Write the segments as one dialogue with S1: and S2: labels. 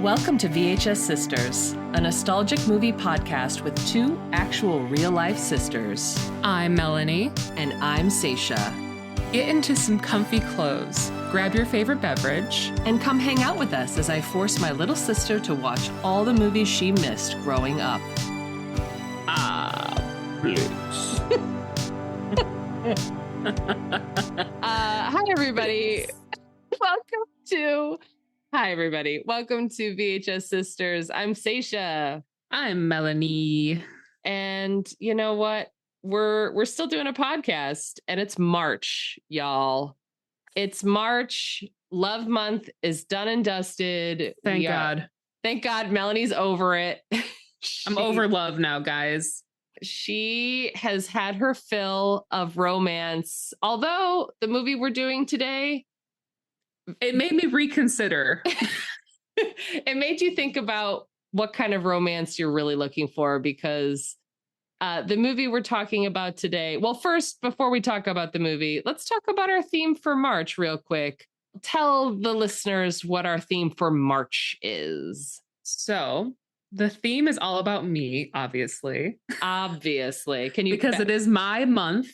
S1: Welcome to VHS Sisters, a nostalgic movie podcast with two actual real-life sisters.
S2: I'm Melanie.
S1: And I'm Seisha.
S2: Get into some comfy clothes, grab your favorite beverage,
S1: and come hang out with us as I force my little sister to watch all the movies she missed growing up.
S2: Blix.
S1: Hi, everybody. Welcome to VHS Sisters. I'm Seisha.
S2: I'm Melanie.
S1: And you know what? We're still doing a podcast, and it's March, y'all. It's March. Love month is done and dusted.
S2: Thank God.
S1: Thank God Melanie's over it.
S2: I'm over love now, guys.
S1: She has had her fill of romance. Although the movie we're doing today,
S2: it made me reconsider.
S1: It made you think about what kind of romance you're really looking for, because the movie we're talking about today. Well, first, before we talk about the movie, let's talk about our theme for March real quick. Tell the listeners what our theme for March is.
S2: So the theme is all about me, obviously.
S1: Obviously. Can you?
S2: Because it is my month.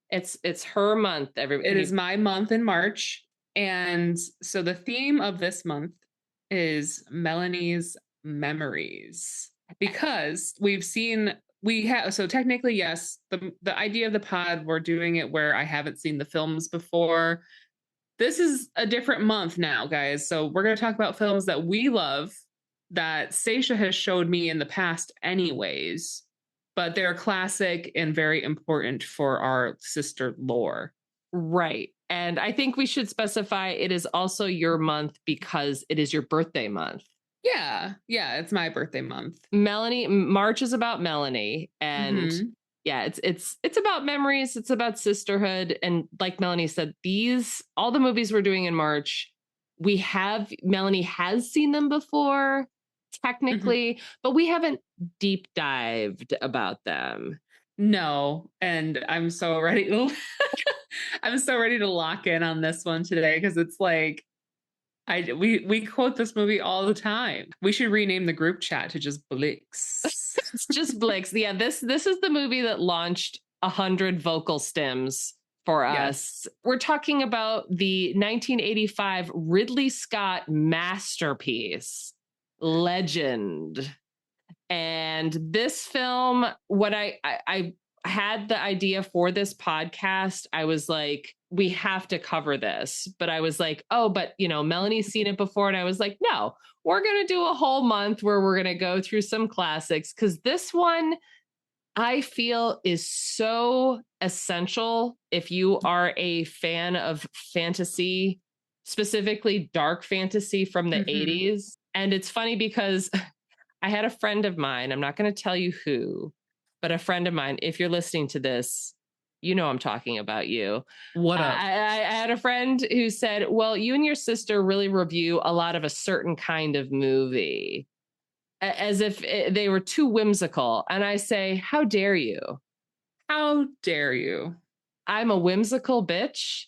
S1: It's her month.
S2: It is my month in March. And so the theme of this month is Melanie's memories. Because so technically, yes, the idea of the pod, we're doing it where I haven't seen the films before. This is a different month now, guys. So we're going to talk about films that we love, that Seisha has showed me in the past anyways, but they're classic and very important for our sister lore.
S1: Right. And I think we should specify it is also your month because it is your birthday month.
S2: Yeah, it's my birthday month.
S1: March is about Melanie, and yeah, it's about memories, it's about sisterhood, and like Melanie said, all the movies we're doing in March, Melanie has seen them before, technically, but we haven't deep dived about them.
S2: No, and I'm so ready to I'm so ready to lock in on this one today, because it's like we quote this movie all the time. We should rename the group chat to just Blix.
S1: It's just Blix. Yeah, this is the movie that launched 100 vocal stems for us. Yes. We're talking about the 1985 Ridley Scott masterpiece, Legend. And this film, what I had the idea for this podcast, I was like, we have to cover this. But I was like, Melanie's seen it before. And I was like, no, we're going to do a whole month where we're going to go through some classics, because this one I feel is so essential if you are a fan of fantasy, specifically dark fantasy from the 80s. And it's funny because I had a friend of mine, I'm not going to tell you who, but a friend of mine, if you're listening to this, you know I'm talking about you.
S2: What up?
S1: I had a friend who said, well, you and your sister really review a lot of a certain kind of movie, as if they were too whimsical. And I say, how dare you?
S2: How dare you?
S1: I'm a whimsical bitch.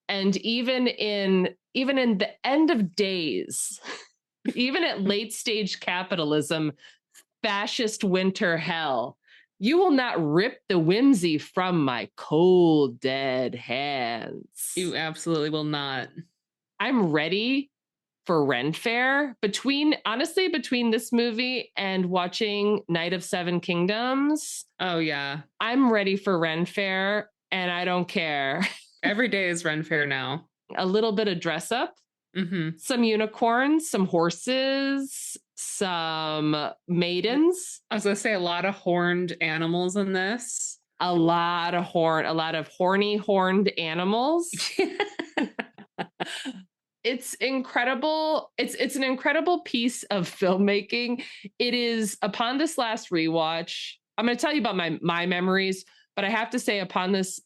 S1: And even in the end of days, even at late stage capitalism, fascist winter hell, you will not rip the whimsy from my cold, dead hands.
S2: You absolutely will not.
S1: I'm ready for Ren Fair. Between this movie and watching Night of Seven Kingdoms.
S2: Oh, yeah.
S1: I'm ready for Ren Fair, and I don't care.
S2: Every day is Ren Fair now.
S1: A little bit of dress up. Some unicorns, some horses, some maidens.
S2: I was going to say a lot of horned animals in this.
S1: A lot of horny horned animals. It's incredible. It's an incredible piece of filmmaking. It is, upon this last rewatch, I'm going to tell you about my memories, but I have to say, upon this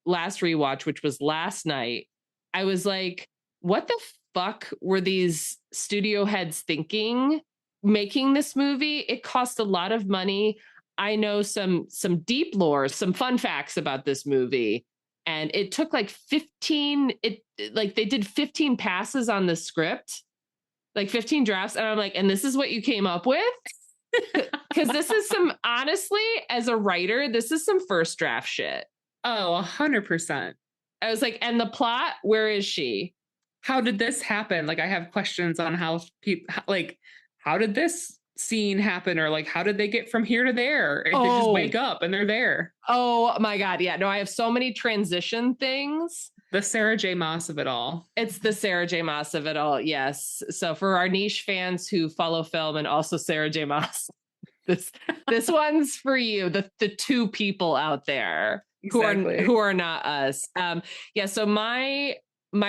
S1: last rewatch, which was last night, I was like, what the fuck were these studio heads thinking making this movie? It cost a lot of money. I know some deep lore, some fun facts about this movie. And it took like 15, they did 15 passes on the script. like 15 drafts. And I'm like, and this is what you came up with? Because this is honestly, as a writer, this is some first draft shit.
S2: Oh, 100%.
S1: I was like, and the plot, where is she?
S2: How did this happen? Like, I have questions on how people, like, how did this scene happen? Or like, how did they get from here to there? If they just wake up and they're there.
S1: Oh my God. Yeah, no, I have so many transition things.
S2: The Sarah J. Maas of it all. It's
S1: the Sarah J. Maas of it all. Yes. So for our niche fans who follow film and also Sarah J. Maas, this one's for you. The two people out there who are not us. Yeah. So my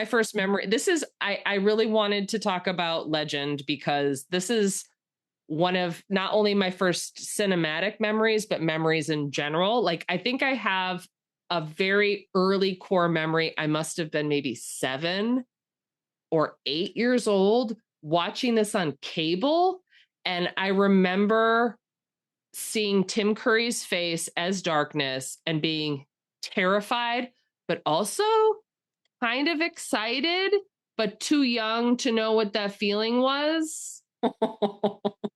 S1: first memory, this is, I really wanted to talk about Legend because this is one of not only my first cinematic memories, but memories in general. Like, I think I have a very early core memory. I must have been maybe 7 or 8 years old watching this on cable. And I remember seeing Tim Curry's face as Darkness and being terrified, but also kind of excited, but too young to know what that feeling was.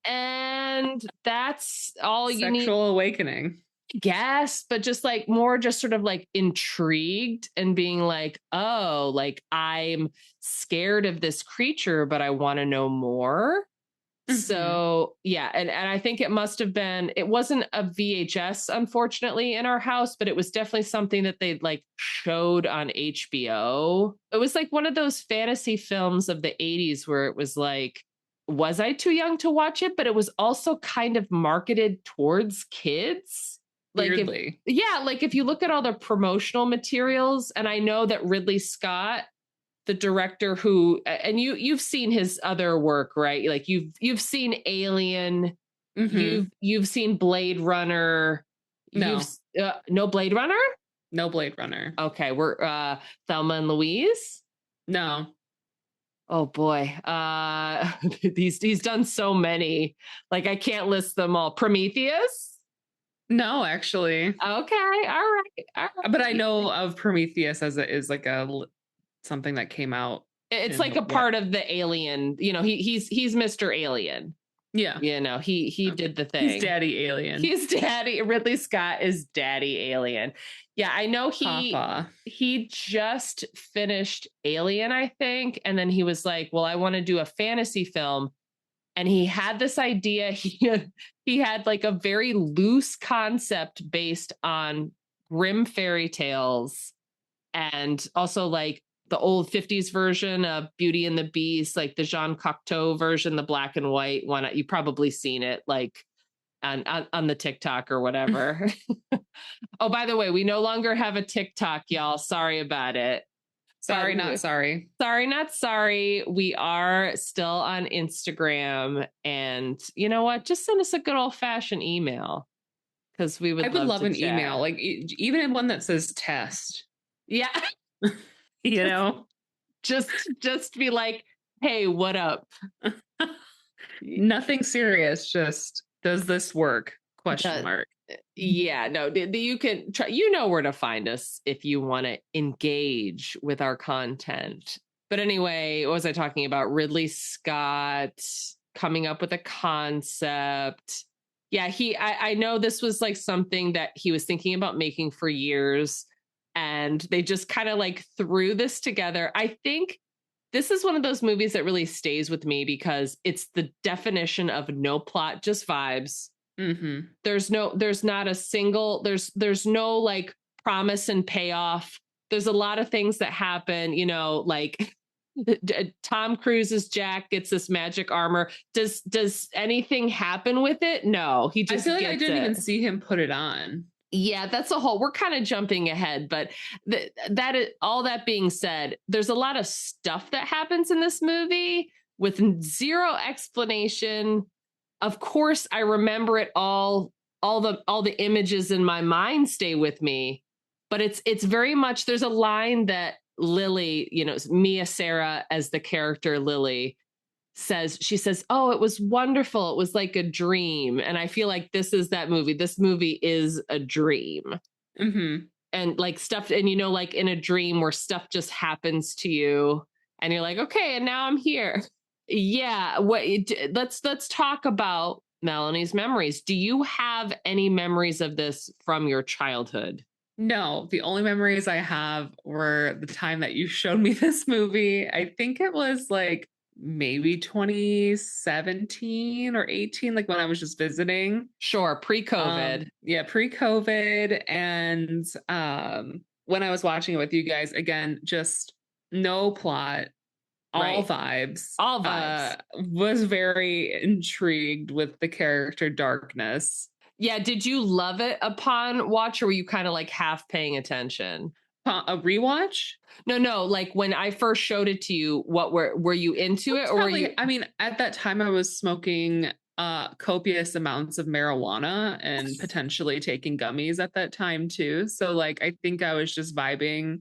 S1: And that's all you need.
S2: Sexual awakening.
S1: Yes, but just like more just sort of like intrigued and being like, oh, like I'm scared of this creature, but I want to know more. So yeah, and I think it must have been, it wasn't a VHS, unfortunately, in our house, but it was definitely something that they like showed on HBO. It was like one of those fantasy films of the 80s where it was like, was I too young to watch it? But it was also kind of marketed towards kids. Like,
S2: weirdly.
S1: Like if you look at all the promotional materials, and I know that Ridley Scott, the director who, and you've seen his other work, right? Like you've seen Alien, you've seen Blade Runner.
S2: No,
S1: no Blade Runner.
S2: No Blade Runner.
S1: Okay, we're Thelma and Louise.
S2: No.
S1: Oh boy, he's done so many. Like I can't list them all. Prometheus.
S2: No, actually.
S1: Okay, all right.
S2: But I know of Prometheus as it is like something that came out.
S1: It's like a part of the Alien. You know, he's Mr. Alien.
S2: Yeah.
S1: You know, he did the thing.
S2: He's Daddy Alien.
S1: He's Daddy. Ridley Scott is Daddy Alien. Yeah, I know he just finished Alien, I think. And then he was like, well, I want to do a fantasy film. And he had this idea. He had like a very loose concept based on Grimm fairy tales and also like the old 50s version of Beauty and the Beast, like the Jean Cocteau version, the black and white one. You've probably seen it like on the TikTok or whatever. Oh, by the way, we no longer have a TikTok, y'all. Sorry about it.
S2: Sorry, not sorry.
S1: Sorry, not sorry. We are still on Instagram. And you know what? Just send us a good old fashioned email. Because I would love an
S2: email, like even one that says test.
S1: Yeah.
S2: You know,
S1: just be like, hey, what up?
S2: Nothing serious. Just, does this work? Question mark.
S1: Yeah, no, you can try, you know where to find us if you want to engage with our content. But anyway, what was I talking about? Ridley Scott coming up with a concept. Yeah, I know this was like something that he was thinking about making for years. And they just kind of like threw this together. I think this is one of those movies that really stays with me because it's the definition of no plot, just vibes. There's not a single, there's no like promise and payoff. There's a lot of things that happen, you know, like Tom Cruise's Jack gets this magic armor. Does anything happen with it? No, he just, I feel like I didn't even
S2: see him put it on.
S1: Yeah, that's a whole, we're kind of jumping ahead, but all that being said, there's a lot of stuff that happens in this movie with zero explanation. Of course, I remember it all the images in my mind stay with me, but it's very much, there's a line that Lily, you know, Mia Sara as the character Lily says, she says, oh, it was wonderful. It was like a dream. And I feel like this is that movie. This movie is a dream. And like stuff, and you know, like in a dream where stuff just happens to you and you're like, okay, and now I'm here. Yeah, let's talk about Melanie's memories. Do you have any memories of this from your childhood?
S2: No, the only memories I have were the time that you showed me this movie. I think it was like maybe 2017 or 18, like when I was just visiting.
S1: Sure, pre-COVID.
S2: Yeah, pre-COVID. And when I was watching it with you guys, again, just no plot, all
S1: Right.
S2: vibes.
S1: All vibes.
S2: Was very intrigued with the character Darkness.
S1: Yeah, did you love it upon watch, or were you kind of like half paying attention?
S2: A rewatch?
S1: No, like when I first showed it to you, what were you into it, or were you?
S2: I mean, at that time I was smoking copious amounts of marijuana and potentially taking gummies at that time too. So like I think I was just vibing,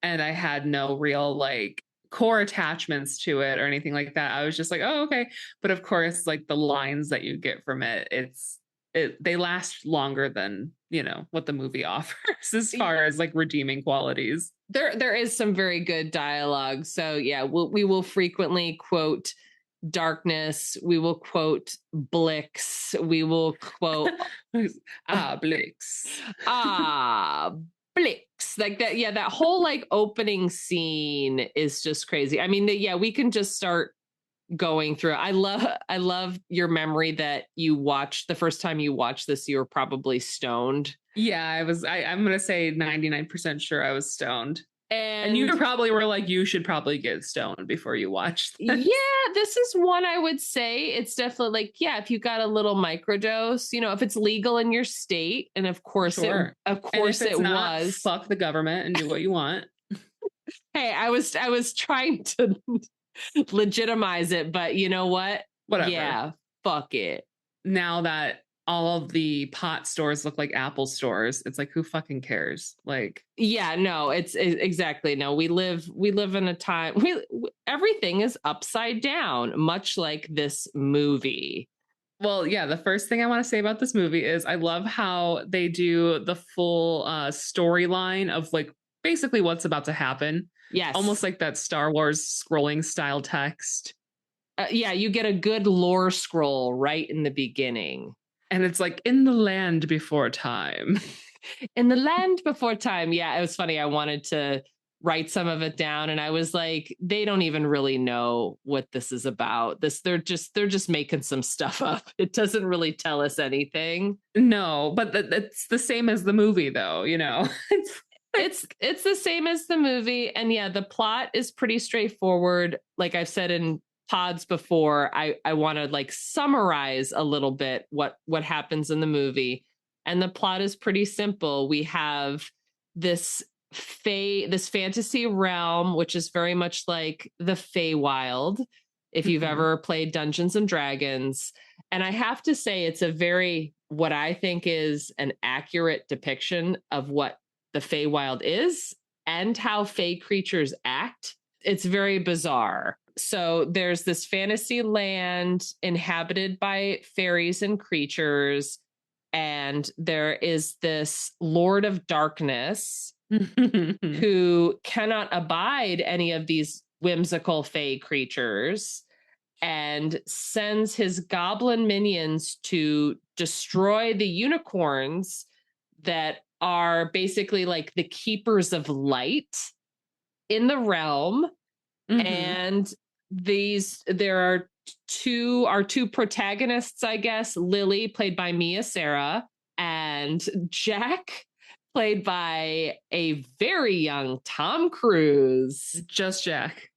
S2: and I had no real like core attachments to it or anything like that. I was just like, oh, okay. But of course, like the lines that you get from it, they last longer than, you know, what the movie offers as far as like redeeming qualities.
S1: There is some very good dialogue. So yeah, we will frequently quote Darkness. We will quote Blix. We will quote
S2: Blix.
S1: Blix. Like that. Yeah, that whole like opening scene is just crazy. I mean, yeah, we can just start going through. I love your memory that you watched the first time you watched this, you were probably stoned.
S2: Yeah, I'm gonna say 99% sure I was stoned. And you probably were like, you should probably get stoned before you watch this.
S1: Yeah, this is one I would say. It's definitely like, yeah, if you got a little microdose, you know, if it's legal in your state, and of course
S2: sure.
S1: it
S2: not,
S1: was.
S2: Fuck the government and do what you want.
S1: Hey, I was trying to legitimize it, but you know what?
S2: Whatever.
S1: Yeah, fuck it.
S2: Now that all of the pot stores look like Apple stores, it's like, who fucking cares? Like,
S1: yeah, no, it's exactly. No, we live in a time everything is upside down, much like this movie.
S2: Well, yeah, the first thing I want to say about this movie is I love how they do the full storyline of like basically what's about to happen.
S1: Yes.
S2: Almost like that Star Wars scrolling style text.
S1: Yeah, you get a good lore scroll right in the beginning.
S2: And it's like, in the land before time.
S1: In the land before time. Yeah, it was funny. I wanted to write some of it down, and I was like, they don't even really know what this is about. They're just making some stuff up. It doesn't really tell us anything.
S2: No, but it's the same as the movie, though, you know.
S1: It's the same as the movie, and yeah, the plot is pretty straightforward. Like I've said in pods before, I want to like summarize a little bit what happens in the movie, and the plot is pretty simple. We have this fantasy realm, which is very much like the Feywild, if you've ever played Dungeons and Dragons. And I have to say, it's a very, what I think is an accurate depiction of what the Feywild is and how Fey creatures act. It's very bizarre. So there's this fantasy land inhabited by fairies and creatures, and there is this Lord of Darkness who cannot abide any of these whimsical Fey creatures and sends his goblin minions to destroy the unicorns that are basically like the keepers of light in the realm. And there are two protagonists, I guess, Lily, played by Mia Sara, and Jack, played by a very young Tom Cruise.
S2: Just Jack.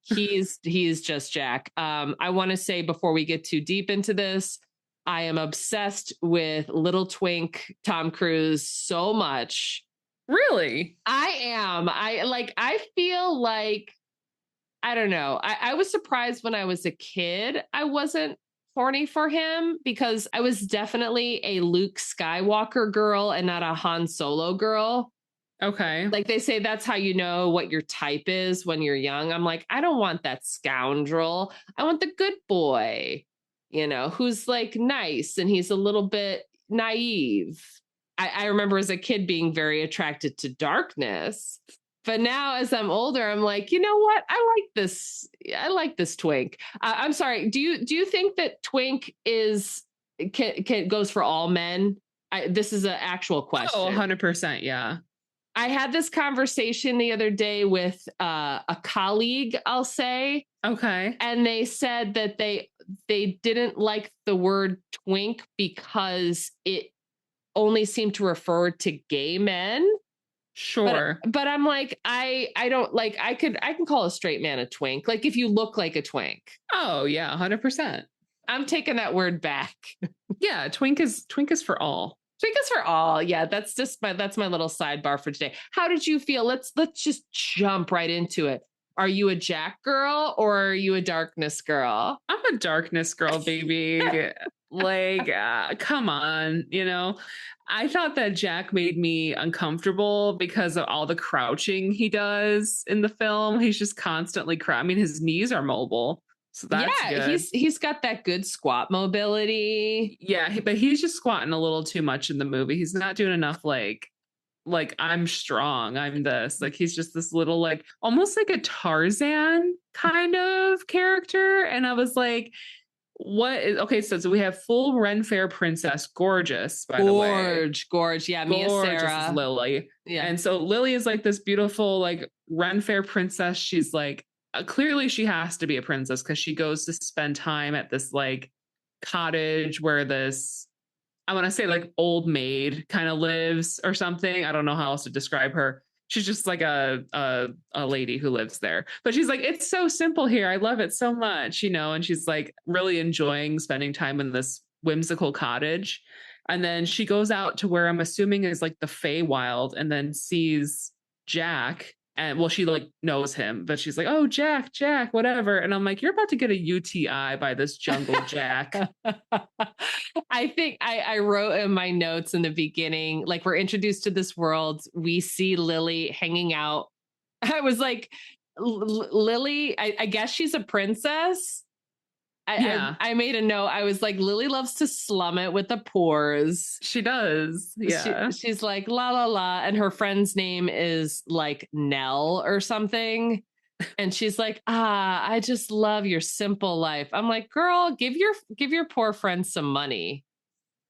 S1: He's just Jack. I want to say before we get too deep into this, I am obsessed with little twink Tom Cruise so much.
S2: Really?
S1: I am. I feel like, I don't know. I was surprised when I was a kid. I wasn't horny for him because I was definitely a Luke Skywalker girl and not a Han Solo girl.
S2: Okay.
S1: Like they say, that's how you know what your type is when you're young. I'm like, I don't want that scoundrel. I want the good boy, you know, who's like nice and he's a little bit naive. I remember as a kid being very attracted to Darkness. But now as I'm older, I'm like, you know what? I like this. I like this twink. I'm sorry. Do you think that twink goes for all men? This is an actual question.
S2: Oh, 100%. Yeah.
S1: I had this conversation the other day with a colleague, I'll say.
S2: Okay.
S1: And they said that they didn't like the word twink because it only seemed to refer to gay men.
S2: Sure.
S1: But I'm like, I don't like, I can call a straight man a twink. Like if you look like a twink.
S2: Oh yeah, 100%.
S1: I'm taking that word back.
S2: Yeah, twink is for all.
S1: Twink is for all. Yeah, that's my little sidebar for today. How did you feel? Let's just jump right into it. Are you a Jack girl or are you a darkness girl?
S2: I'm a darkness girl, baby. Like, come on, you know. I thought that Jack made me uncomfortable because of all the crouching he does in the film. He's just constantly I mean, his knees are mobile. So that's good.
S1: He's got that good squat mobility.
S2: Yeah, but he's just squatting a little too much in the movie. He's not doing enough like I'm strong, I'm this. Like he's just this little like almost like a Tarzan kind of character. And I was like, okay, so we have full Ren Fair princess, gorgeous, by the way.
S1: Gorge. Yeah, Mia Sarah.
S2: Is Lily.
S1: Yeah.
S2: And so Lily is like this beautiful, like Ren Fair princess. She's like, clearly she has to be a princess because she goes to spend time at this like cottage where this, I want to say like old maid kind of lives or something. I don't know how else to describe her. She's just like a lady who lives there. But she's like, it's so simple here. I love it so much, you know, and she's like really enjoying spending time in this whimsical cottage. And then she goes out to where I'm assuming is like the Feywild and then sees Jack. And well, she like knows him, but she's like, oh, Jack, whatever. And I'm like, you're about to get a UTI by this jungle Jack.
S1: I think I wrote in my notes in the beginning, like we're introduced to this world. We see Lily hanging out. I was like, Lily, I guess she's a princess. I made a note. I was like, Lily loves to slum it with the pores.
S2: She does. Yeah.
S1: She's like, la, la, la. And her friend's name is like Nell or something. And she's like, I just love your simple life. I'm like, girl, give your poor friend some money.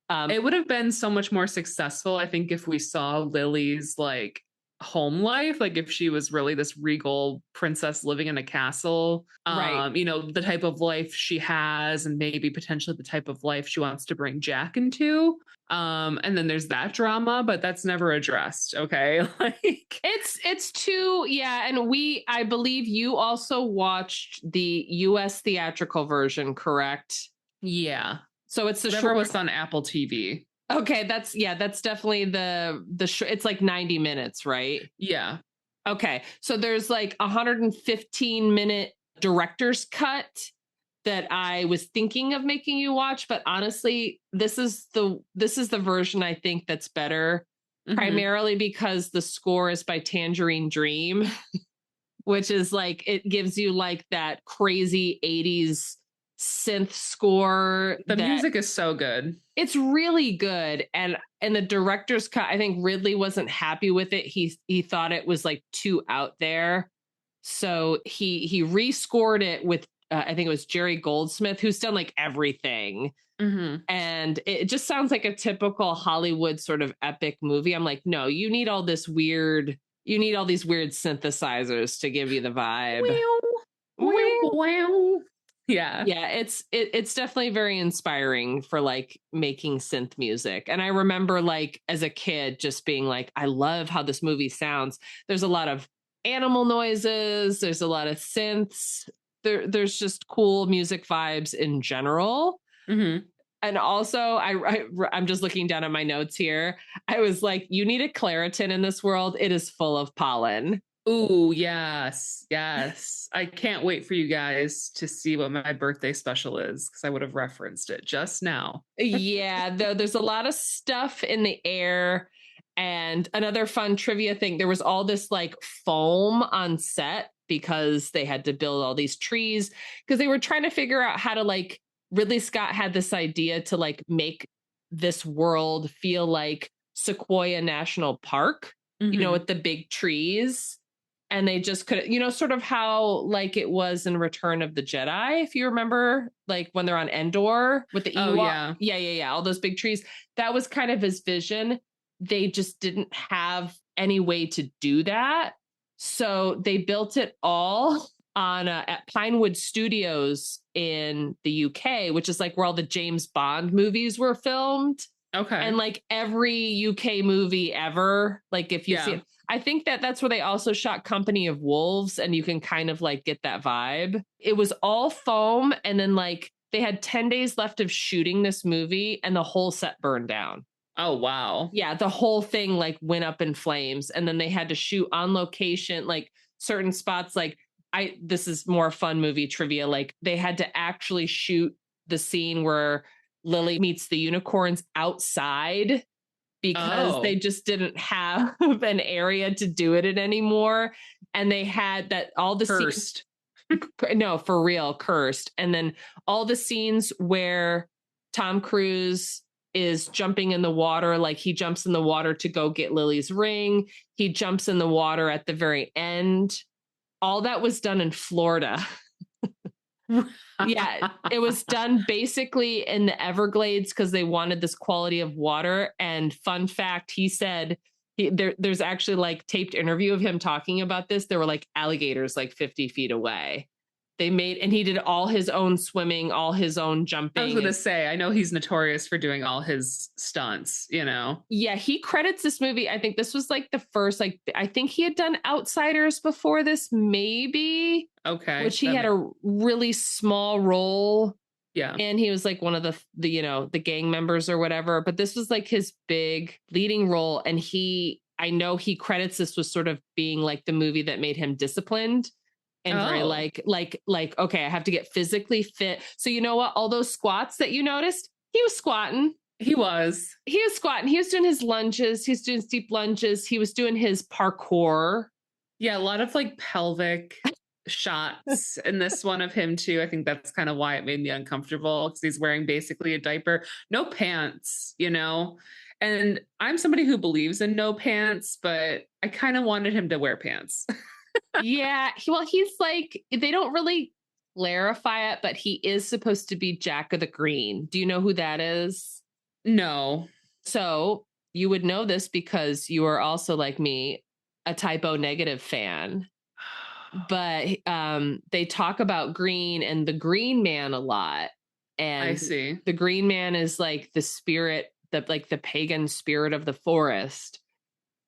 S2: It would have been so much more successful, I think, if we saw Lily's like home life, like if she was really this regal princess living in a castle, right? You know, the type of life she has and maybe potentially the type of life she wants to bring Jack into. And then there's that drama, but that's never addressed. Okay. Like
S1: it's too, yeah. And I believe you also watched the US theatrical version, correct?
S2: Yeah.
S1: So it's the
S2: short was on Apple TV.
S1: Okay, that's definitely it's like 90 minutes, right?
S2: Yeah.
S1: Okay. So there's like 115-minute director's cut that I was thinking of making you watch, but honestly, this is the version I think that's better, primarily because the score is by Tangerine Dream, which is like it gives you like that crazy 80s synth score.
S2: The music is so good.
S1: It's really good. And the director's cut, I think Ridley wasn't happy with it. He thought it was like too out there. So he rescored it with I think it was Jerry Goldsmith, who's done like everything. And it just sounds like a typical Hollywood sort of epic movie. I'm like, no, you need all these weird synthesizers to give you the vibe.
S2: Wow. Yeah.
S1: It's definitely very inspiring for like making synth music. And I remember like as a kid just being like, I love how this movie sounds. There's a lot of animal noises, there's a lot of synths, there's just cool music vibes in general. And also I'm just looking down at my notes here. I was like, you need a Claritin in this world. It is full of pollen.
S2: Ooh, yes. I can't wait for you guys to see what my birthday special is because I would have referenced it just now.
S1: Yeah, though there's a lot of stuff in the air. And another fun trivia thing, there was all this like foam on set because they had to build all these trees because they were trying to figure out how to like, Ridley Scott had this idea to like make this world feel like Sequoia National Park, you know, with the big trees. and they just couldn't, you know, sort of how like it was in Return of the Jedi, if you remember, like when they're on Endor with the Ewok.
S2: Oh,
S1: Yeah. All those big trees. That was kind of his vision. They just didn't have any way to do that. So they built it all on at Pinewood Studios in the UK, which is like where all the James Bond movies were filmed.
S2: Okay.
S1: And like every UK movie ever, like if you see it, I think that's where they also shot Company of Wolves, and you can kind of like get that vibe. It was all foam, and then like they had 10 days left of shooting this movie, and the whole set burned down.
S2: Oh, wow.
S1: Yeah, the whole thing like went up in flames, and then they had to shoot on location, like certain spots. Like this is more fun movie trivia. Like they had to actually shoot the scene where Lily meets the unicorns outside because they just didn't have an area to do it in anymore. And they had that all the
S2: cursed.
S1: No, for real, cursed. And then all the scenes where Tom Cruise is jumping in the water, like he jumps in the water to go get Lily's ring. He jumps in the water at the very end. All that was done in Florida. Yeah, it was done basically in the Everglades because they wanted this quality of water. And fun fact, he said there's actually like taped interview of him talking about this. There were like alligators like 50 feet away. They made, and he did all his own swimming, all his own jumping.
S2: I was going to say, I know he's notorious for doing all his stunts, you know?
S1: Yeah, he credits this movie. I think this was like the first, like, I think he had done Outsiders before this, maybe.
S2: Okay.
S1: Which he had a really small role.
S2: Yeah.
S1: And he was like one of the, you know, the gang members or whatever. But this was like his big leading role. And I know he credits this with sort of being like the movie that made him disciplined. And very like, okay, I have to get physically fit. So you know what? All those squats that you noticed, he was squatting.
S2: He was
S1: squatting. He was doing his lunges. He's doing steep lunges. He was doing his parkour.
S2: Yeah, a lot of like pelvic shots in this one of him too. I think that's kind of why it made me uncomfortable, because he's wearing basically a diaper, no pants, you know? And I'm somebody who believes in no pants, but I kind of wanted him to wear pants.
S1: Yeah. He's like, they don't really clarify it, but he is supposed to be Jack of the Green. Do you know who that is?
S2: No.
S1: So you would know this because you are also, like me, a Typo Negative fan. But they talk about Green and the Green Man a lot. And
S2: I see.
S1: The Green Man is like the spirit, like the pagan spirit of the forest.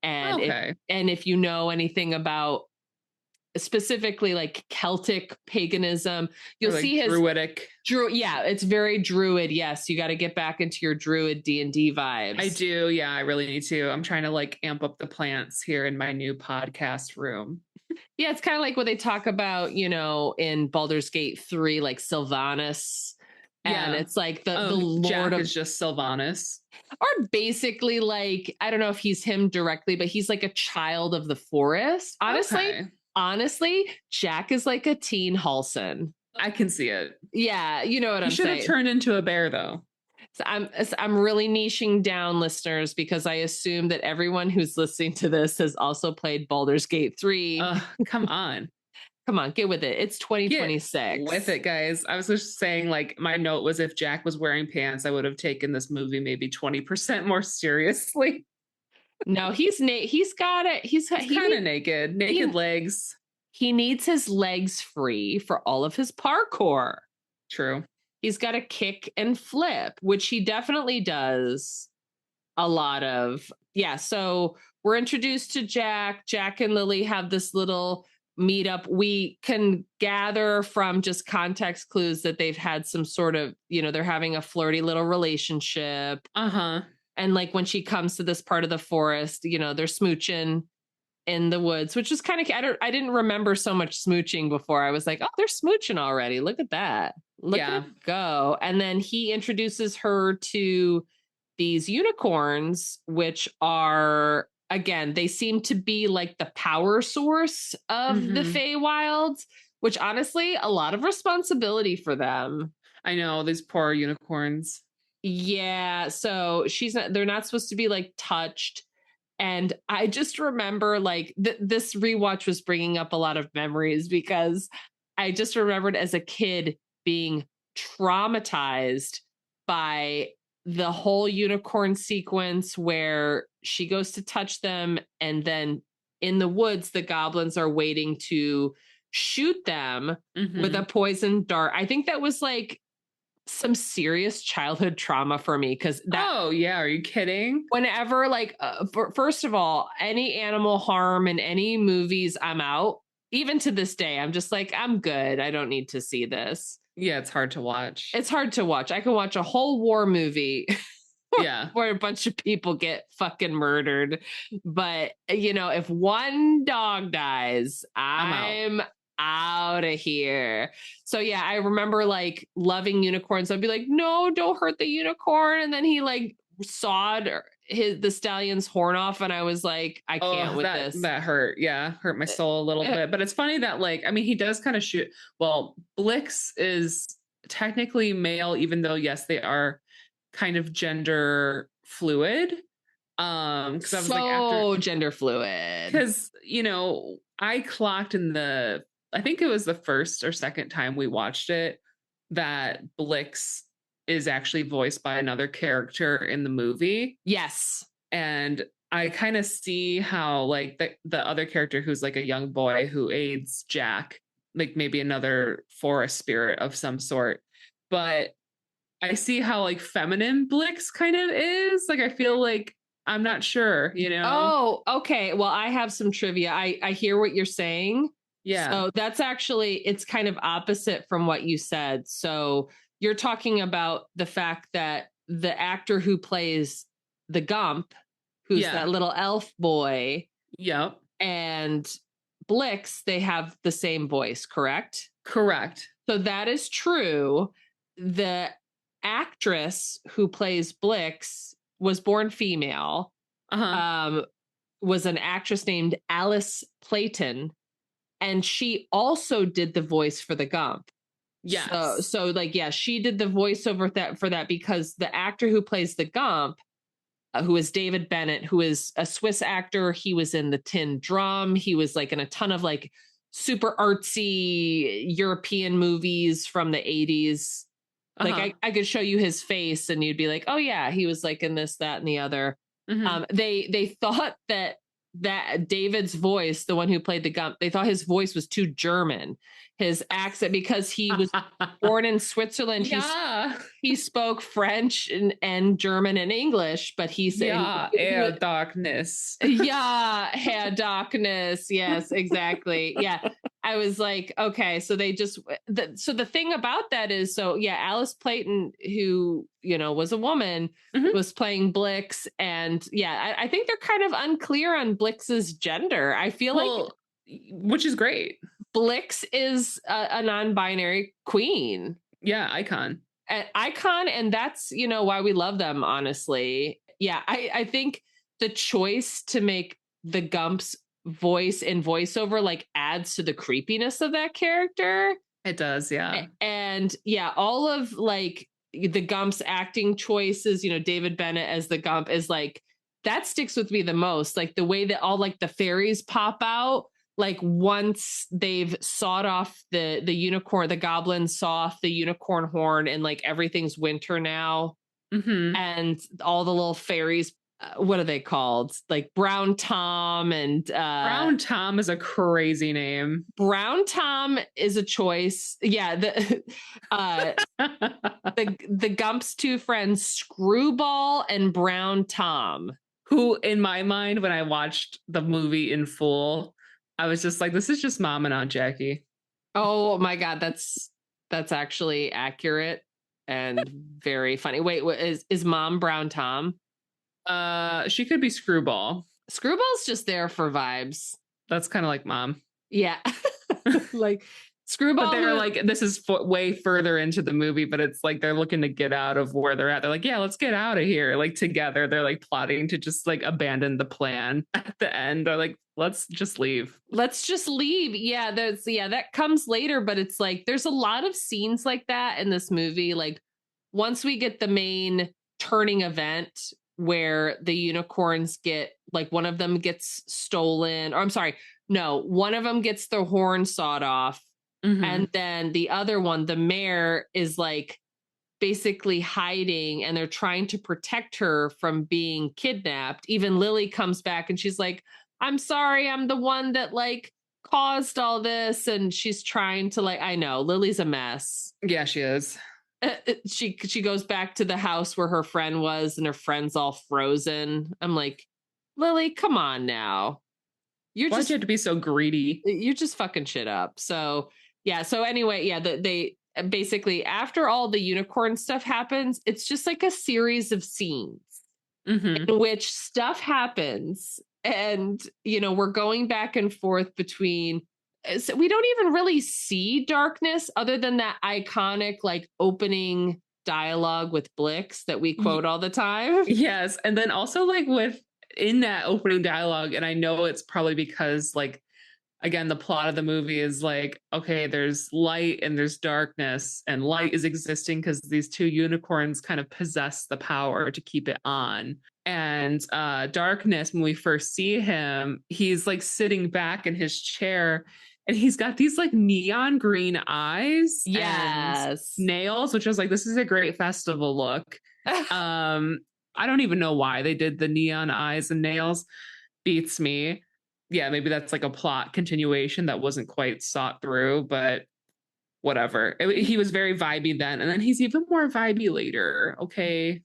S1: And if you know anything about specifically like Celtic paganism, you'll
S2: like
S1: see his
S2: druidic.
S1: Yeah, it's very druid. Yes, you got to get back into your druid D&D vibes.
S2: I do. Yeah, I really need to. I'm trying to like amp up the plants here in my new podcast room.
S1: Yeah, it's kind of like what they talk about, you know, in Baldur's Gate 3, like Sylvanas. And it's like the Lord
S2: Jack
S1: of...
S2: is just Sylvanas.
S1: Or basically like, I don't know if he's him directly, but he's like a child of the forest. Honestly, Jack is like a teen Halson.
S2: I can see it.
S1: Yeah, you know what I'm saying.
S2: He should have turned into a bear, though.
S1: So I'm really niching down, listeners, because I assume that everyone who's listening to this has also played Baldur's Gate 3.
S2: Come on.
S1: Come on, get with it. It's 2026.
S2: Get with it, guys. I was just saying, like, my note was if Jack was wearing pants, I would have taken this movie maybe 20% more seriously.
S1: No, he's got it. He's
S2: kind of naked legs.
S1: He needs his legs free for all of his parkour.
S2: True.
S1: He's got to kick and flip, which he definitely does a lot of. Yeah. So we're introduced to Jack. Jack and Lily have this little meetup. We can gather from just context clues that they've had some sort of, you know, they're having a flirty little relationship. And like when she comes to this part of the forest, you know, they're smooching in the woods, which is kind of, I didn't remember so much smooching before. I was like, oh, they're smooching already. Look at that. Look at it go. And then he introduces her to these unicorns, which are, again, they seem to be like the power source of the Feywilds, which honestly, a lot of responsibility for them.
S2: I know, these poor unicorns.
S1: Yeah, so they're not supposed to be like touched. And I just remember like this rewatch was bringing up a lot of memories because I just remembered as a kid being traumatized by the whole unicorn sequence where she goes to touch them and then in the woods, the goblins are waiting to shoot them with a poison dart. I think that was like some serious childhood trauma for me because that.
S2: Oh yeah, are you kidding?
S1: Whenever like, first of all, any animal harm in any movies, I'm out. Even to this day, I'm just like, I'm good. I don't need to see this.
S2: Yeah, it's hard to watch.
S1: It's hard to watch. I can watch a whole war movie.
S2: Yeah.
S1: Where a bunch of people get fucking murdered. But, you know, if one dog dies, I'm out of here. So, yeah, I remember like loving unicorns. I'd be like, no, don't hurt the unicorn. And then he like sawed the stallion's horn off. And I was like, I can't with this.
S2: That hurt. Yeah. Hurt my soul a little bit. But it's funny that like, I mean, he does kind of shoot. Well, Blix is technically male, even though, yes, they are kind of gender fluid. Because I was like, after
S1: gender fluid.
S2: Because, you know, I clocked in I think it was the first or second time we watched it, that Blix is actually voiced by another character in the movie.
S1: Yes.
S2: And I kind of see how like the other character who's like a young boy who aids Jack, like maybe another forest spirit of some sort. But I see how like feminine Blix kind of is. Like, I feel like I'm not sure, you know?
S1: Oh, okay. Well, I have some trivia. I hear what you're saying.
S2: Yeah.
S1: So that's actually, it's kind of opposite from what you said. So you're talking about the fact that the actor who plays the Gump, who's that little elf boy.
S2: Yep.
S1: And Blix, they have the same voice, correct?
S2: Correct.
S1: So that is true. The actress who plays Blix was born female. Was an actress named Alice Playton, and she also did the voice for the Gump.
S2: Yes.
S1: So like, yeah, she did the voiceover for that because the actor who plays the Gump, who is David Bennett, who is a Swiss actor, he was in The Tin Drum. He was like in a ton of like super artsy European movies from the 80s. Like I could show you his face and you'd be like, oh yeah, he was like in this, that, and the other. They thought that David's voice, the one who played the Gump, they thought his voice was too German. His accent, because he was born in Switzerland.
S2: Yeah.
S1: He spoke French and German and English, but he said,
S2: Herr Darkness.
S1: Yeah, Herr Darkness. Yes, exactly. Yeah. I was like, okay, so they just, so the thing about that is, so yeah, Alice Playton, who, you know, was a woman, was playing Blix. And yeah, I think they're kind of unclear on Blix's gender. I feel like,
S2: which is great.
S1: Blix is a non-binary queen.
S2: Yeah, icon.
S1: An icon, and that's, you know, why we love them, honestly. Yeah, I think the choice to make the Gump's voice in voiceover like adds to the creepiness of that character.
S2: It does, yeah.
S1: And yeah, all of like the Gump's acting choices, you know, David Bennett as the Gump is like, that sticks with me the most. Like the way that all like the fairies pop out. Like once they've sawed off the unicorn, the goblins saw off the unicorn horn and like everything's winter now. And all the little fairies, what are they called? Like Brown Tom and...
S2: Brown Tom is a crazy name.
S1: Brown Tom is a choice. Yeah. The Gump's two friends, Screwball and Brown Tom.
S2: Who in my mind, when I watched the movie in full, I was just like, this is just Mom and Aunt Jackie.
S1: Oh my God, that's actually accurate and very funny. Wait, what is Mom Brown Tom?
S2: She could be Screwball.
S1: Screwball's just there for vibes.
S2: That's kind of like Mom.
S1: Yeah. Like Screwball.
S2: But they're like, this is way further into the movie, but it's like they're looking to get out of where they're at. They're like, yeah, let's get out of here. Like together, they're like plotting to just like abandon the plan at the end. They're like, let's just leave.
S1: Let's just leave. Yeah, that comes later, but it's like there's a lot of scenes like that in this movie. Like once we get the main turning event where the unicorns get, like, one of them gets stolen, or I'm sorry, no, one of them gets their horn sawed off. And then the other one, the mare, is like basically hiding, and they're trying to protect her from being kidnapped. Even Lily comes back and she's like, I'm sorry, I'm the one that like caused all this. And she's trying to, like, I know Lily's a mess.
S2: Yeah, she is.
S1: She goes back to the house where her friend was, and her friend's all frozen. I'm like, Lily, come on now.
S2: Why'd you have to be so greedy?
S1: You're just fucking shit up. So yeah. So anyway, yeah, they basically, after all the unicorn stuff happens, it's just like a series of scenes in which stuff happens. And, you know, we're going back and forth between, so we don't even really see darkness other than that iconic, like, opening dialogue with Blix that we quote all the time.
S2: Yes. And then also, like, in that opening dialogue, and I know it's probably because, like, again, the plot of the movie is like, okay, there's light and there's darkness, and light is existing because these two unicorns kind of possess the power to keep it on. And darkness, when we first see him, he's like sitting back in his chair, and he's got these like neon green eyes, and nails, which I was like, this is a great festival look. I don't even know why they did the neon eyes and nails. Beats me. Yeah, maybe that's like a plot continuation that wasn't quite thought through, but whatever. He was very vibey then, and then he's even more vibey later. Okay.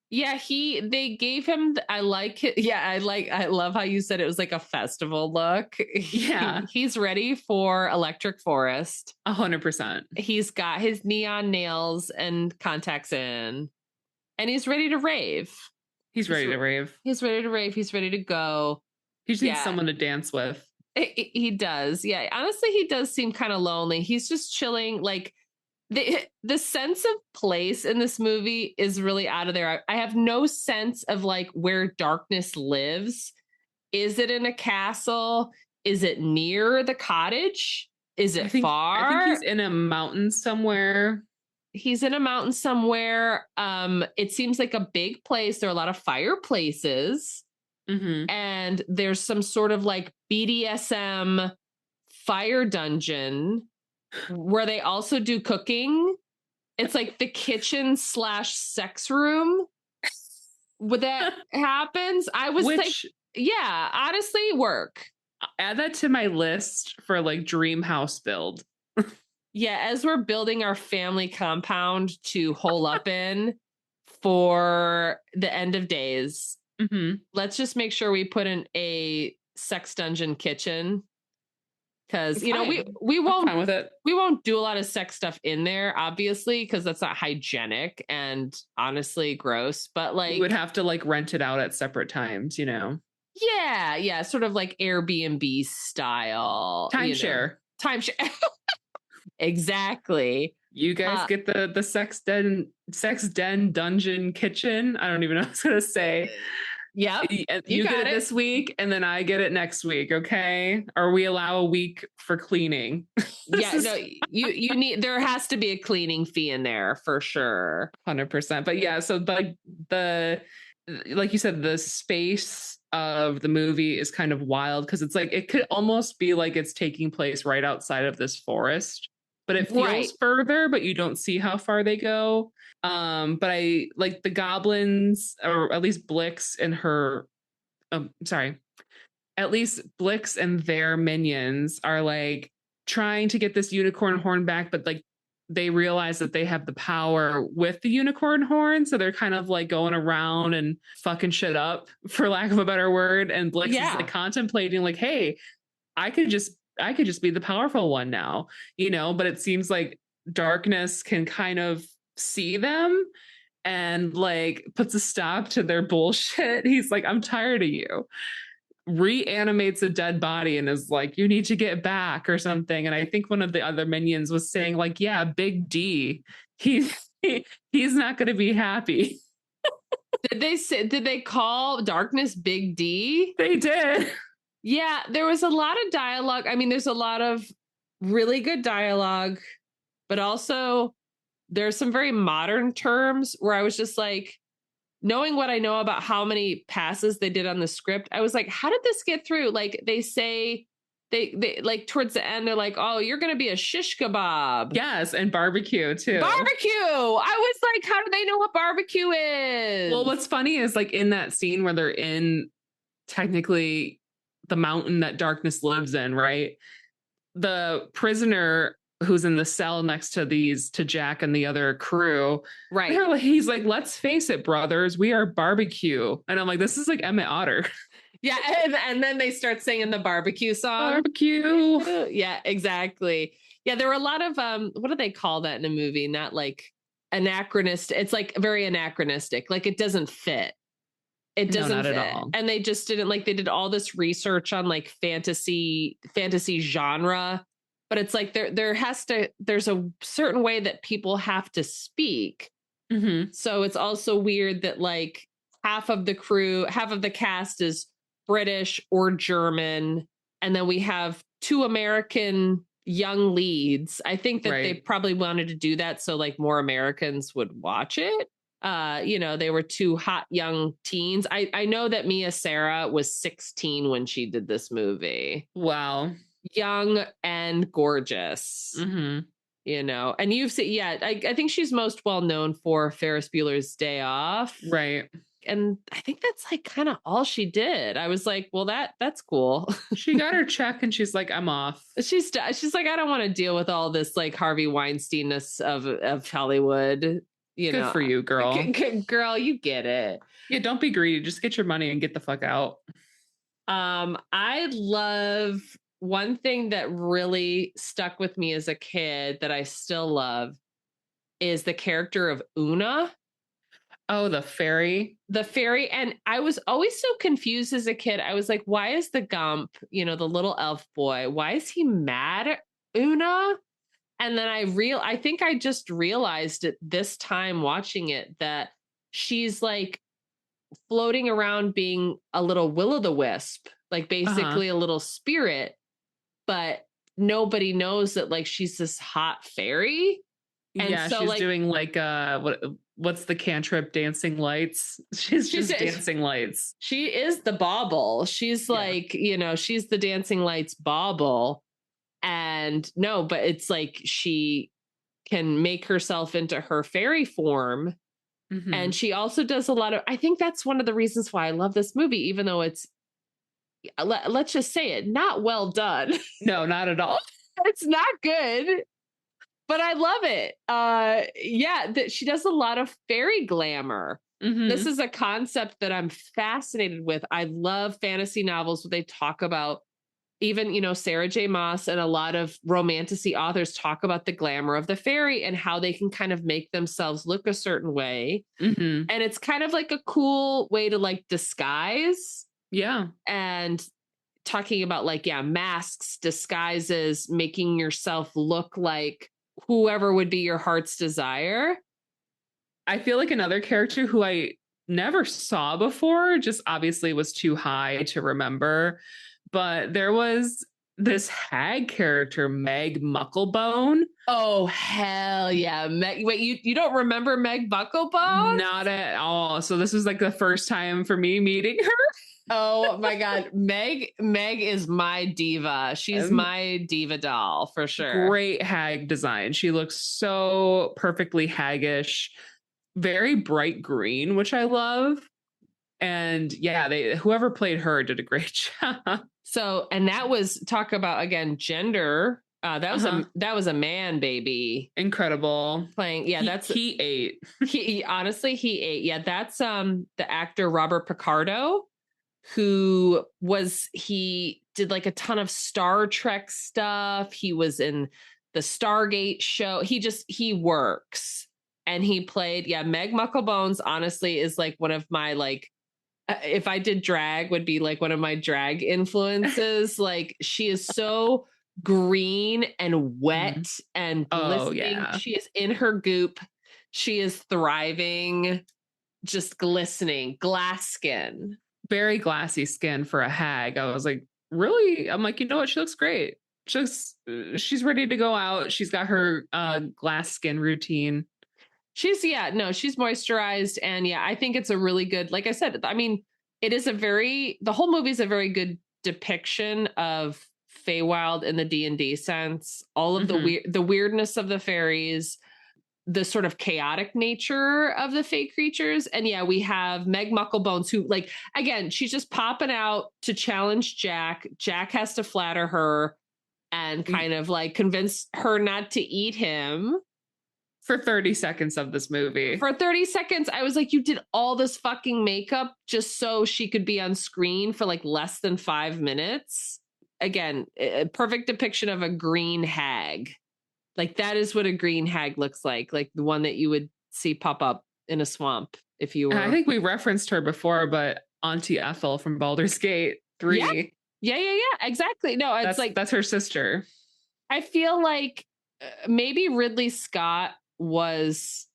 S1: Yeah, they gave him, I like it. Yeah, I love how you said it was like a festival look.
S2: Yeah.
S1: He's ready for Electric Forest.
S2: 100%.
S1: He's got his neon nails and contacts in, and he's ready to rave.
S2: He's ready to rave.
S1: He's ready to rave. He's ready to go.
S2: He just needs someone to dance with.
S1: He does. Yeah. Honestly, he does seem kind of lonely. He's just chilling. Like, the sense of place in this movie is really out of there. I have no sense of like where darkness lives. Is it in a castle? Is it near the cottage? Is it far?
S2: I think he's in a mountain somewhere.
S1: He's in a mountain somewhere. It seems like a big place. There are a lot of fireplaces. And there's some sort of like BDSM fire dungeon where they also do cooking. It's like the kitchen / sex room where that happens. I was like, yeah, honestly, work.
S2: Add that to my list for like dream house build.
S1: Yeah, as we're building our family compound to hole up in for the end of days, let's just make sure we put in a sex dungeon kitchen, because you know we won't do a lot of sex stuff in there, obviously, because that's not hygienic and honestly gross. But like,
S2: we would have to like rent it out at separate times, you know.
S1: Yeah, sort of like Airbnb style
S2: timeshare.
S1: Exactly.
S2: You guys get the sex den dungeon kitchen. I don't even know what I was gonna say.
S1: Yeah,
S2: you get it this week, and then I get it next week. Okay, or we allow a week for cleaning.
S1: Yeah, no, you need. There has to be a cleaning fee in there for sure.
S2: 100%. But yeah, so like like you said, the space of the movie is kind of wild because it's like it could almost be like it's taking place right outside of this forest, but it feels further, but you don't see how far they go. But I like the goblins, or at least Blix and her, at least Blix and their minions are like trying to get this unicorn horn back, but like they realize that they have the power with the unicorn horn. So they're kind of like going around and fucking shit up, for lack of a better word. And Blix is like contemplating like, hey, I could just be the powerful one now, you know, but it seems like darkness can kind of see them and like puts a stop to their bullshit. He's like, I'm tired of you. Reanimates a dead body and is like, you need to get back or something. And I think one of the other minions was saying like, yeah, Big D, he's not going to be happy.
S1: Did they call darkness Big D?
S2: They did.
S1: Yeah, there was a lot of dialogue. I mean, there's a lot of really good dialogue, but also there's some very modern terms where I was just like, knowing what I know about how many passes they did on the script, I was like, how did this get through? Like they say they like towards the end, they're like, oh, you're going to be a shish kebab.
S2: Yes. And barbecue too.
S1: Barbecue. I was like, how do they know what barbecue is?
S2: Well, what's funny is like in that scene where they're in technically the mountain that darkness lives in, right? The prisoner who's in the cell next to Jack and the other crew,
S1: right?
S2: He's like, let's face it, brothers, we are barbecue. And I'm like, this is like Emmett Otter.
S1: Yeah, and then they start singing the barbecue song.
S2: Barbecue.
S1: Yeah, exactly. Yeah, there were a lot of what do they call that in a movie? Not like anachronistic. It's like very anachronistic. Like it doesn't fit. It doesn't
S2: not
S1: fit.
S2: At all.
S1: And they just didn't like they did all this research on like fantasy genre, but it's like there's a certain way that people have to speak.
S2: Mm-hmm.
S1: So it's also weird that like half of the cast is British or German, and then we have 2 American young leads. I think that they probably wanted to do that so like more Americans would watch it. They were 2 hot young teens. I know that Mia Sara was 16 when she did this movie.
S2: Wow.
S1: Young and gorgeous.
S2: Mm-hmm.
S1: And you've seen, I think she's most well known for Ferris Bueller's Day Off.
S2: Right.
S1: And I think that's like kind of all she did. I was like, well, that's cool.
S2: She got her check and she's like, I'm off.
S1: She's like, I don't want to deal with all this like Harvey Weinstein-ness of Hollywood.
S2: Good for you, girl.
S1: Girl, you get it.
S2: Yeah, don't be greedy. Just get your money and get the fuck out.
S1: I love one thing that really stuck with me as a kid that I still love is the character of Una.
S2: Oh, the fairy.
S1: And I was always so confused as a kid. I was like, why is the Gump, the little elf boy, why is he mad at Una? And then I think I just realized it this time watching it that she's like floating around being a little will-o'-the-wisp, like basically a little spirit, but nobody knows that like she's this hot fairy. And
S2: yeah, so she's like, doing like what's the cantrip dancing lights? She's just dancing lights.
S1: She is the bauble. She's like, she's the dancing lights bauble. And no, but it's like she can make herself into her fairy form. Mm-hmm. And she also does a lot of, I think that's one of the reasons why I love this movie, even though it's, let's just say it, not well done.
S2: No, not at all.
S1: It's not good, but I love it. She does a lot of fairy glamour. Mm-hmm. This is a concept that I'm fascinated with. I love fantasy novels where they talk about even, Sarah J. Maas and a lot of romantasy authors talk about the glamour of the fairy and how they can kind of make themselves look a certain way. Mm-hmm. And it's kind of like a cool way to like disguise.
S2: Yeah.
S1: And talking about like, masks, disguises, making yourself look like whoever would be your heart's desire.
S2: I feel like another character who I never saw before, just obviously was too high to remember. But there was this hag character, Meg Mucklebone.
S1: Oh, hell yeah. Wait, you don't remember Meg Mucklebone?
S2: Not at all. So this was like the first time for me meeting her.
S1: Oh my God. Meg is my diva. She's my diva doll for sure.
S2: Great hag design. She looks so perfectly haggish, very bright green, which I love. And whoever played her did a great job.
S1: So, and that was, talk about again, gender. That was a man, baby.
S2: Incredible.
S1: Playing. Yeah,
S2: he ate.
S1: He honestly, he ate. Yeah. That's the actor, Robert Picardo, who he did like a ton of Star Trek stuff. He was in the Stargate show. He works, and he played, Meg Mucklebones, honestly, is like one of my like, if I did drag, would be like one of my drag influences. Like she is so green and wet and glistening. Oh, yeah. She is in her goop. She is thriving, just glistening, glass skin.
S2: Very glassy skin for a hag. I was like, really? I'm like, you know what? She looks great. She's ready to go out. She's got her glass skin routine.
S1: She's moisturized. And yeah, I think it's a really good, like I said, I mean, the whole movie is a very good depiction of Feywild in the D&D sense. All of the weirdness of the fairies, the sort of chaotic nature of the fey creatures. And yeah, we have Meg Mucklebones, who, like, again, she's just popping out to challenge Jack. Jack has to flatter her and kind of like convince her not to eat him.
S2: For 30 seconds of this movie.
S1: For 30 seconds, I was like, you did all this fucking makeup just so she could be on screen for like less than 5 minutes. Again, a perfect depiction of a green hag. Like, that is what a green hag looks like the one that you would see pop up in a swamp if you were.
S2: And I think we referenced her before, but Auntie Ethel from Baldur's Gate 3.
S1: Yeah, exactly. No, it's
S2: that's her sister.
S1: I feel like maybe Ridley Scott was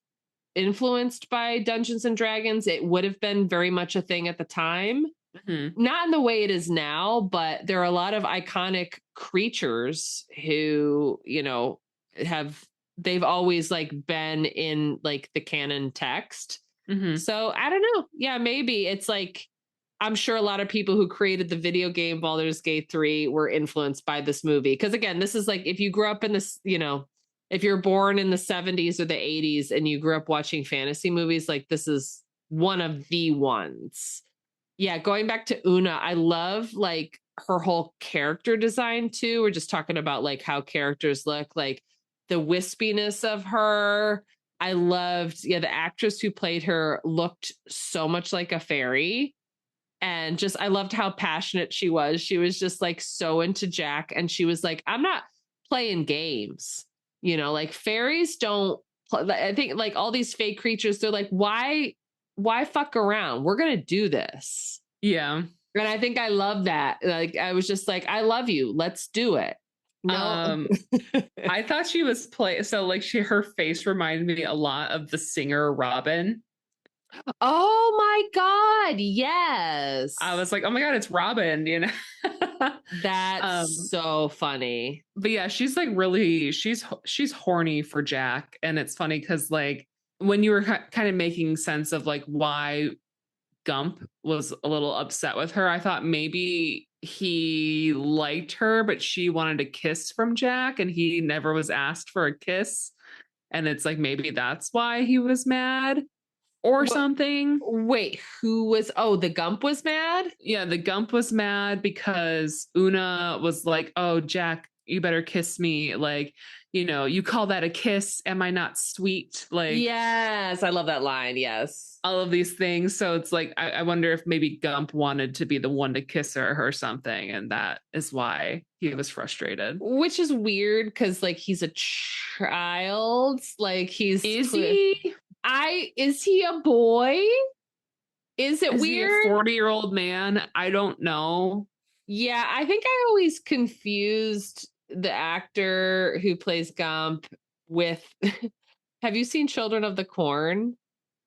S1: influenced by Dungeons and Dragons. It would have been very much a thing at the time. Not in the way it is now, but there are a lot of iconic creatures who, you know, they've always like been in like the canon text. So I don't know. Yeah, maybe it's like, I'm sure a lot of people who created the video game Baldur's Gate 3 were influenced by this movie. Because again, this is like, if you grew up in this, you know, if you're born in the 70s or the 80s and you grew up watching fantasy movies, like this is one of the ones. Yeah, going back to Una, I love like her whole character design too. We're just talking about like how characters look, like the wispiness of her. I loved, the actress who played her looked so much like a fairy. And just, I loved how passionate she was. She was just like so into Jack. And she was like, I'm not playing games. You know, like fairies don't, I think like all these fake creatures, they're like, why fuck around? We're going to do this.
S2: Yeah.
S1: And I think I love that. Like, I was just like, I love you. Let's do it. No.
S2: I thought she was so like her face reminded me a lot of the singer Robin.
S1: Oh my God. Yes.
S2: I was like, oh my God, it's Robin, you know?
S1: That's so funny.
S2: But yeah, she's like really, she's horny for Jack. And it's funny because like when you were kind of making sense of like why Gump was a little upset with her, I thought maybe he liked her, but she wanted a kiss from Jack and he never was asked for a kiss. And it's like, maybe that's why he was mad. Or something.
S1: Wait, the Gump was mad?
S2: Yeah, the Gump was mad because Una was like, oh, Jack, you better kiss me. Like, you know, you call that a kiss? Am I not sweet? Like,
S1: yes, I love that line. Yes.
S2: All of these things. So it's like, I wonder if maybe Gump wanted to be the one to kiss her or something. And that is why he was frustrated.
S1: Which is weird because like he's a child. Like is he? Is he a boy? Is weird?
S2: He a 40-year-old man? I don't know.
S1: Yeah, I think I always confused the actor who plays Gump with. Have you seen Children of the Corn?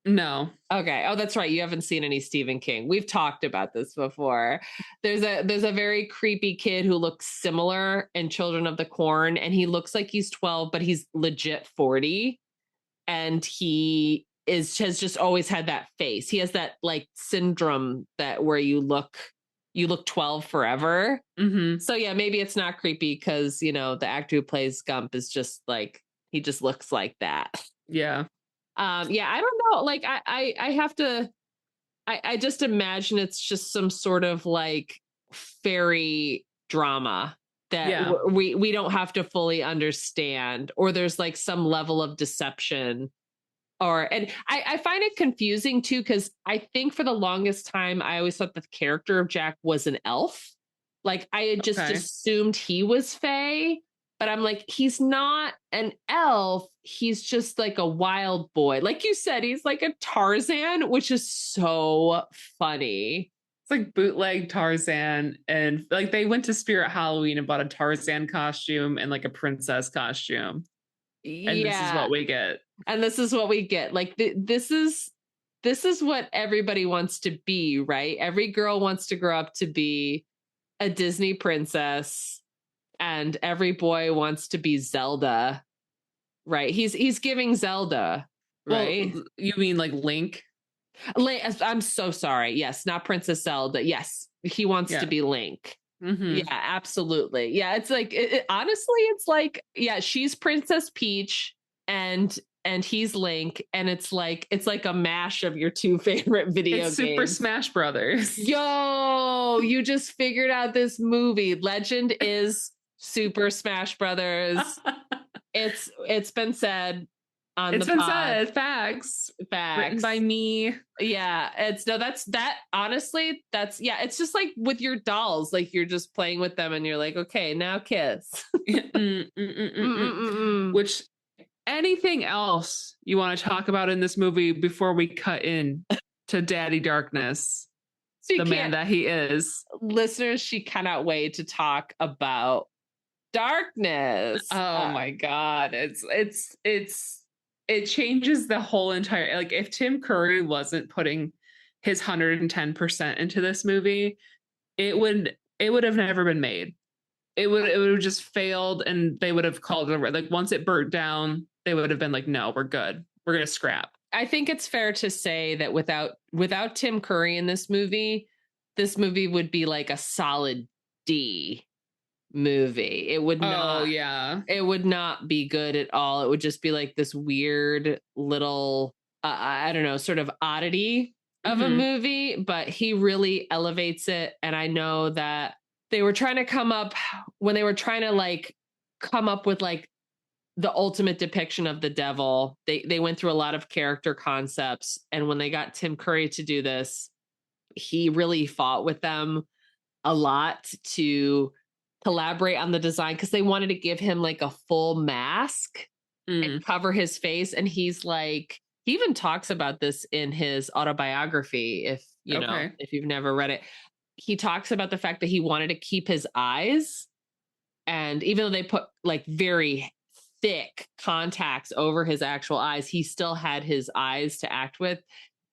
S2: No.
S1: Okay. Oh, that's right. You haven't seen any Stephen King. We've talked about this before. There's a very creepy kid who looks similar in Children of the Corn, and he looks like he's 12, but he's legit 40. And he has just always had that face. He has that like syndrome that where you look 12 forever. So yeah, maybe it's not creepy because, you know, the actor who plays Gump is just like, he just looks like that.
S2: Yeah.
S1: Yeah, I don't know. Like I have to, I just imagine it's just some sort of like fairy drama that we don't have to fully understand, or there's like some level of deception, and I find it confusing too, because I think for the longest time I always thought the character of Jack was an elf. Like I had just assumed he was fae, but I'm like, he's not an elf. He's just like a wild boy. Like you said, he's like a Tarzan, which is so funny.
S2: Like bootleg Tarzan, and like they went to Spirit Halloween and bought a Tarzan costume and like a princess costume. And this is what we get.
S1: And this is what we get. Like this is what everybody wants to be, right? Every girl wants to grow up to be a Disney princess, and every boy wants to be Zelda, right? He's giving Zelda, right?
S2: Well, you mean like Link?
S1: I'm so sorry. Yes, not Princess Zelda. Yes, he wants to be Link.
S2: Mm-hmm.
S1: Yeah, absolutely. Yeah, it's like honestly, it's like, yeah, she's Princess Peach and he's Link, and it's like a mash of your two favorite video games.
S2: Super Smash Brothers.
S1: Yo, you just figured out this movie. Legend is Super Smash Brothers. It's been said on the pod. It's been said.
S2: Facts. Written by me.
S1: Yeah, honestly, it's just like with your dolls, like you're just playing with them and you're like, okay, now kiss.
S2: Which, anything else you want to talk about in this movie before we cut in to Daddy Darkness, the man that he is?
S1: Listeners, she cannot wait to talk about Darkness.
S2: Oh my God. It changes the whole entire, like, if Tim Curry wasn't putting his 110% into this movie, it would have never been made. It would have just failed, and they would have called it, like, once it burnt down, they would have been like, no, we're good. We're going to scrap.
S1: I think it's fair to say that without Tim Curry in this movie would be like a solid D movie. It would not. Oh
S2: yeah.
S1: It would not be good at all. It would just be like this weird little I don't know, sort of oddity of a movie, but he really elevates it. And I know that they were trying to come up with like the ultimate depiction of the devil. They went through a lot of character concepts, and when they got Tim Curry to do this, he really fought with them a lot to collaborate on the design, because they wanted to give him like a full mask and cover his face. And he's like, he even talks about this in his autobiography. If you know, if you've never read it, he talks about the fact that he wanted to keep his eyes. And even though they put like very thick contacts over his actual eyes, he still had his eyes to act with.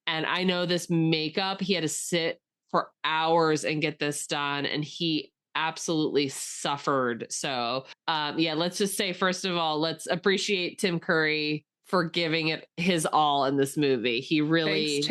S1: And I know this makeup, he had to sit for hours and get this done. And he absolutely suffered. So let's just say, first of all, let's appreciate Tim Curry for giving it his all in this movie. He really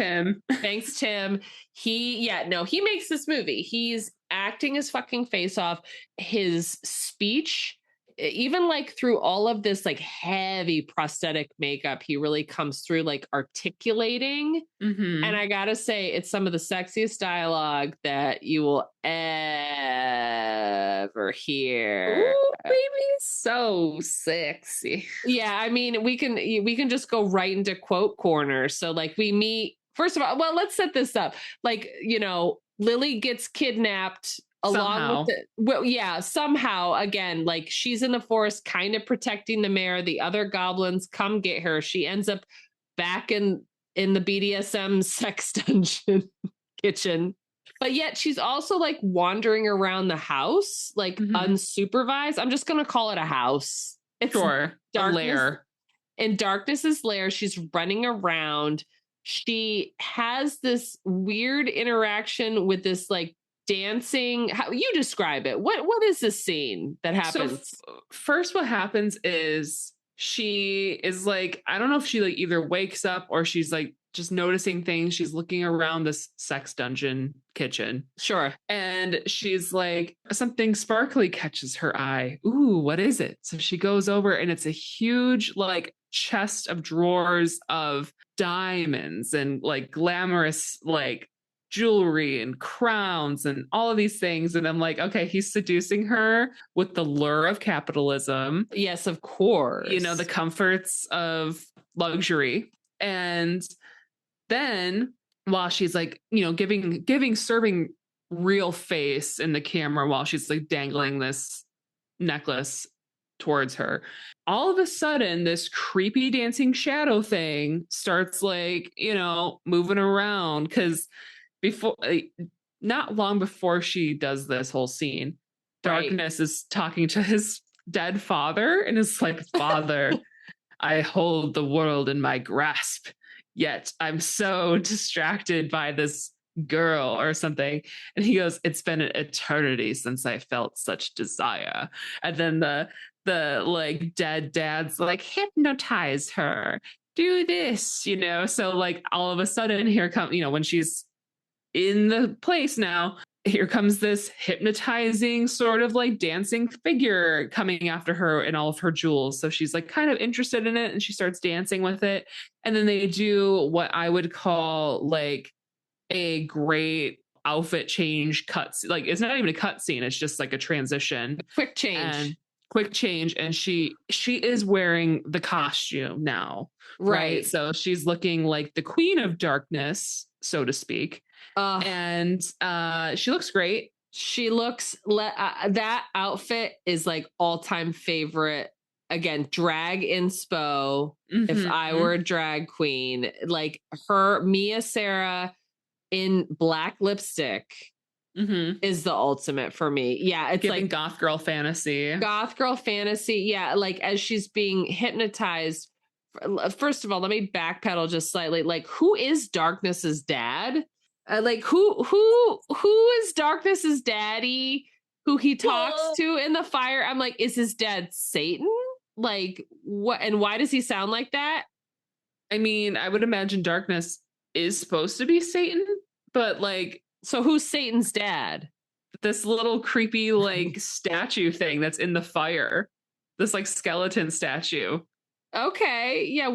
S1: thanks Tim. He makes this movie. He's acting his fucking face off. His speech, even like through all of this like heavy prosthetic makeup, he really comes through like articulating. And I gotta say, it's some of the sexiest dialogue that you will ever hear.
S2: Ooh, baby, so sexy.
S1: Yeah, I mean, we can just go right into quote corner. So like we meet, first of all, well, let's set this up. Like, you know, Lily gets kidnapped along with somehow, again, like she's in the forest kind of protecting the mayor. The other goblins come get her. She ends up back in the BDSM sex dungeon kitchen. But yet she's also like wandering around the house, like unsupervised. I'm just going to call it a house. It's
S2: a lair.
S1: In Darkness's lair, she's running around. She has this weird interaction with this like dancing. How you describe it? What is this scene that happens?
S2: So first, what happens is she is like, I don't know if she like either wakes up or she's like just noticing things. She's looking around this sex dungeon kitchen.
S1: Sure.
S2: And she's like, something sparkly catches her eye. Ooh, what is it? So she goes over, and it's a huge like chest of drawers of diamonds and like glamorous like jewelry and crowns and all of these things. And I'm like, okay, he's seducing her with the lure of capitalism.
S1: Yes, of course.
S2: You know, the comforts of luxury. And then while she's like, you know, serving real face in the camera while she's like dangling this necklace towards her, all of a sudden this creepy dancing shadow thing starts like, you know, moving around. Because before, not long before she does this whole scene, Darkness is talking to his dead father and is like, Father, I hold the world in my grasp, yet I'm so distracted by this girl or something. And he goes, it's been an eternity since I felt such desire. And then the like dead dad's like, hypnotize her. do this, you know? So like all of a sudden here come, you know, when she's in the place now, here comes this hypnotizing sort of like dancing figure coming after her and all of her jewels. So she's like kind of interested in it and she starts dancing with it. And then they do what I would call like a great outfit change cuts. Like it's not even a cut scene. It's just like a transition.
S1: Quick change.
S2: And she is wearing the costume now. Right. So she's looking like the queen of darkness, so to speak. And she looks great.
S1: She looks that outfit is like all-time favorite. Again, drag inspo. If I were a drag queen, like her Mia Sarah in black lipstick is the ultimate for me. Yeah, it's
S2: giving
S1: like
S2: goth girl fantasy.
S1: Goth girl fantasy. Yeah, like as she's being hypnotized. First of all, let me backpedal just slightly. Like, who is Darkness's dad? Like who is Darkness's daddy? Who he talks to in the fire? I'm like, is his dad Satan? Like what? And why does he sound like that?
S2: I mean, I would imagine Darkness is supposed to be Satan, but like,
S1: so who's Satan's dad?
S2: This little creepy like statue thing that's in the fire. This like skeleton statue.
S1: Okay, yeah.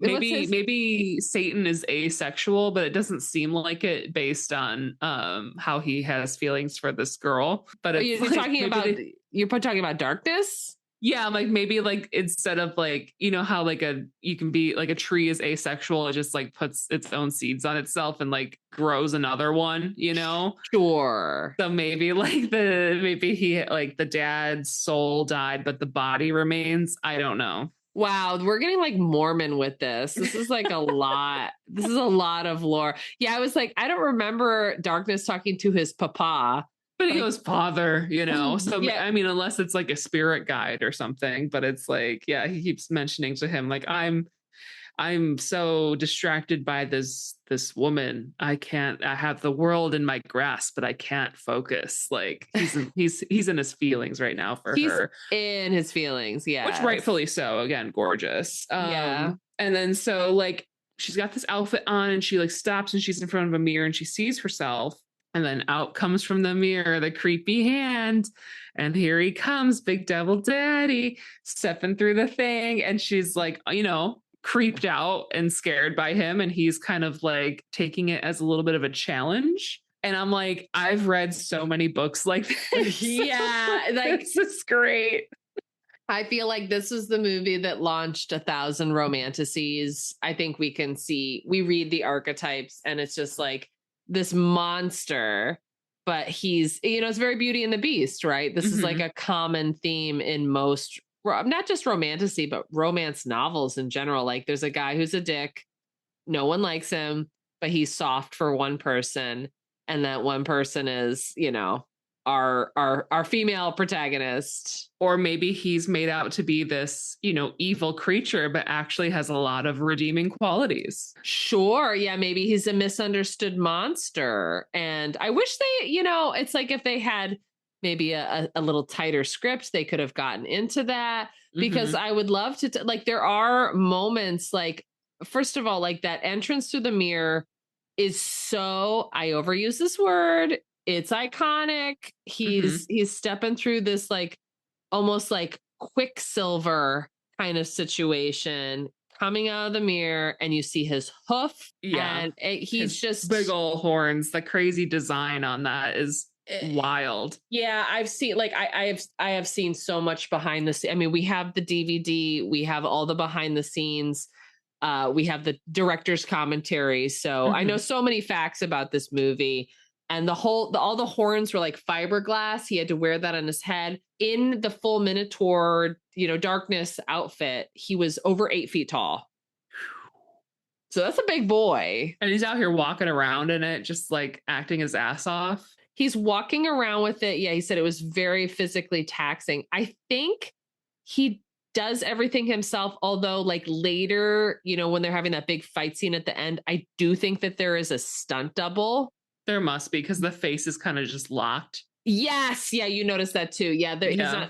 S2: Maybe Satan is asexual, but it doesn't seem like it based on how he has feelings for this girl. But
S1: you're
S2: like,
S1: talking about Darkness.
S2: Yeah, like maybe like instead of like, you know how like you can be like a tree is asexual, it just like puts its own seeds on itself and like grows another one, you know?
S1: Sure.
S2: So maybe like the dad's soul died, but the body remains. I don't know.
S1: Wow, we're getting like Mormon with this. This is like a lot. This is a lot of lore. Yeah, I was like, I don't remember Darkness talking to his papa.
S2: But he goes father, you know? So, yeah. I mean, unless it's like a spirit guide or something, but it's like, yeah, he keeps mentioning to him, like, I'm so distracted by this woman. I have the world in my grasp, but I can't focus. Like he's in his feelings right now for her.
S1: In his feelings. Yeah.
S2: Which rightfully so. Again, gorgeous.
S1: Yeah.
S2: And then so like, she's got this outfit on and she like stops and she's in front of a mirror and she sees herself. And then out comes from the mirror the creepy hand. And here he comes, Big Devil Daddy, stepping through the thing. And she's like, you know, creeped out and scared by him. And he's kind of like taking it as a little bit of a challenge. And I'm like, I've read so many books like this.
S1: Yeah, like
S2: this is great.
S1: I feel like this is the movie that launched 1,000 romanticises. I think we read the archetypes and it's just like, this monster, but he's, you know, it's very Beauty and the Beast, right? This is like a common theme in most, not just romantasy, but romance novels in general. Like there's a guy who's a dick. No one likes him, but he's soft for one person. And that one person is, you know, our female protagonist.
S2: Or maybe he's made out to be this, you know, evil creature, but actually has a lot of redeeming qualities.
S1: Sure. Yeah. Maybe he's a misunderstood monster. And I wish they, you know, it's like if they had maybe a little tighter script, they could have gotten into that because I would love to, like, there are moments like, first of all, like that entrance through the mirror is so, I overuse this word. It's iconic. He's stepping through this like almost like Quicksilver kind of situation, coming out of the mirror, and you see his hoof.
S2: Yeah,
S1: and he's just
S2: big old horns. The crazy design on that is wild.
S1: Yeah, I've seen like I have seen so much behind the scenes. I mean, we have the DVD, we have all the behind the scenes. We have the director's commentary. So I know so many facts about this movie. And all the horns were like fiberglass. He had to wear that on his head. In the full Minotaur, you know, Darkness outfit, he was over 8 feet tall. So that's a big boy.
S2: And he's out here walking around in it, just like acting his ass off.
S1: He's walking around with it. Yeah, he said it was very physically taxing. I think he does everything himself, although like later, you know, when they're having that big fight scene at the end, I do think that there is a stunt double.
S2: There must be, because the face is kind of just locked.
S1: Yes. Yeah. You noticed that too. Yeah.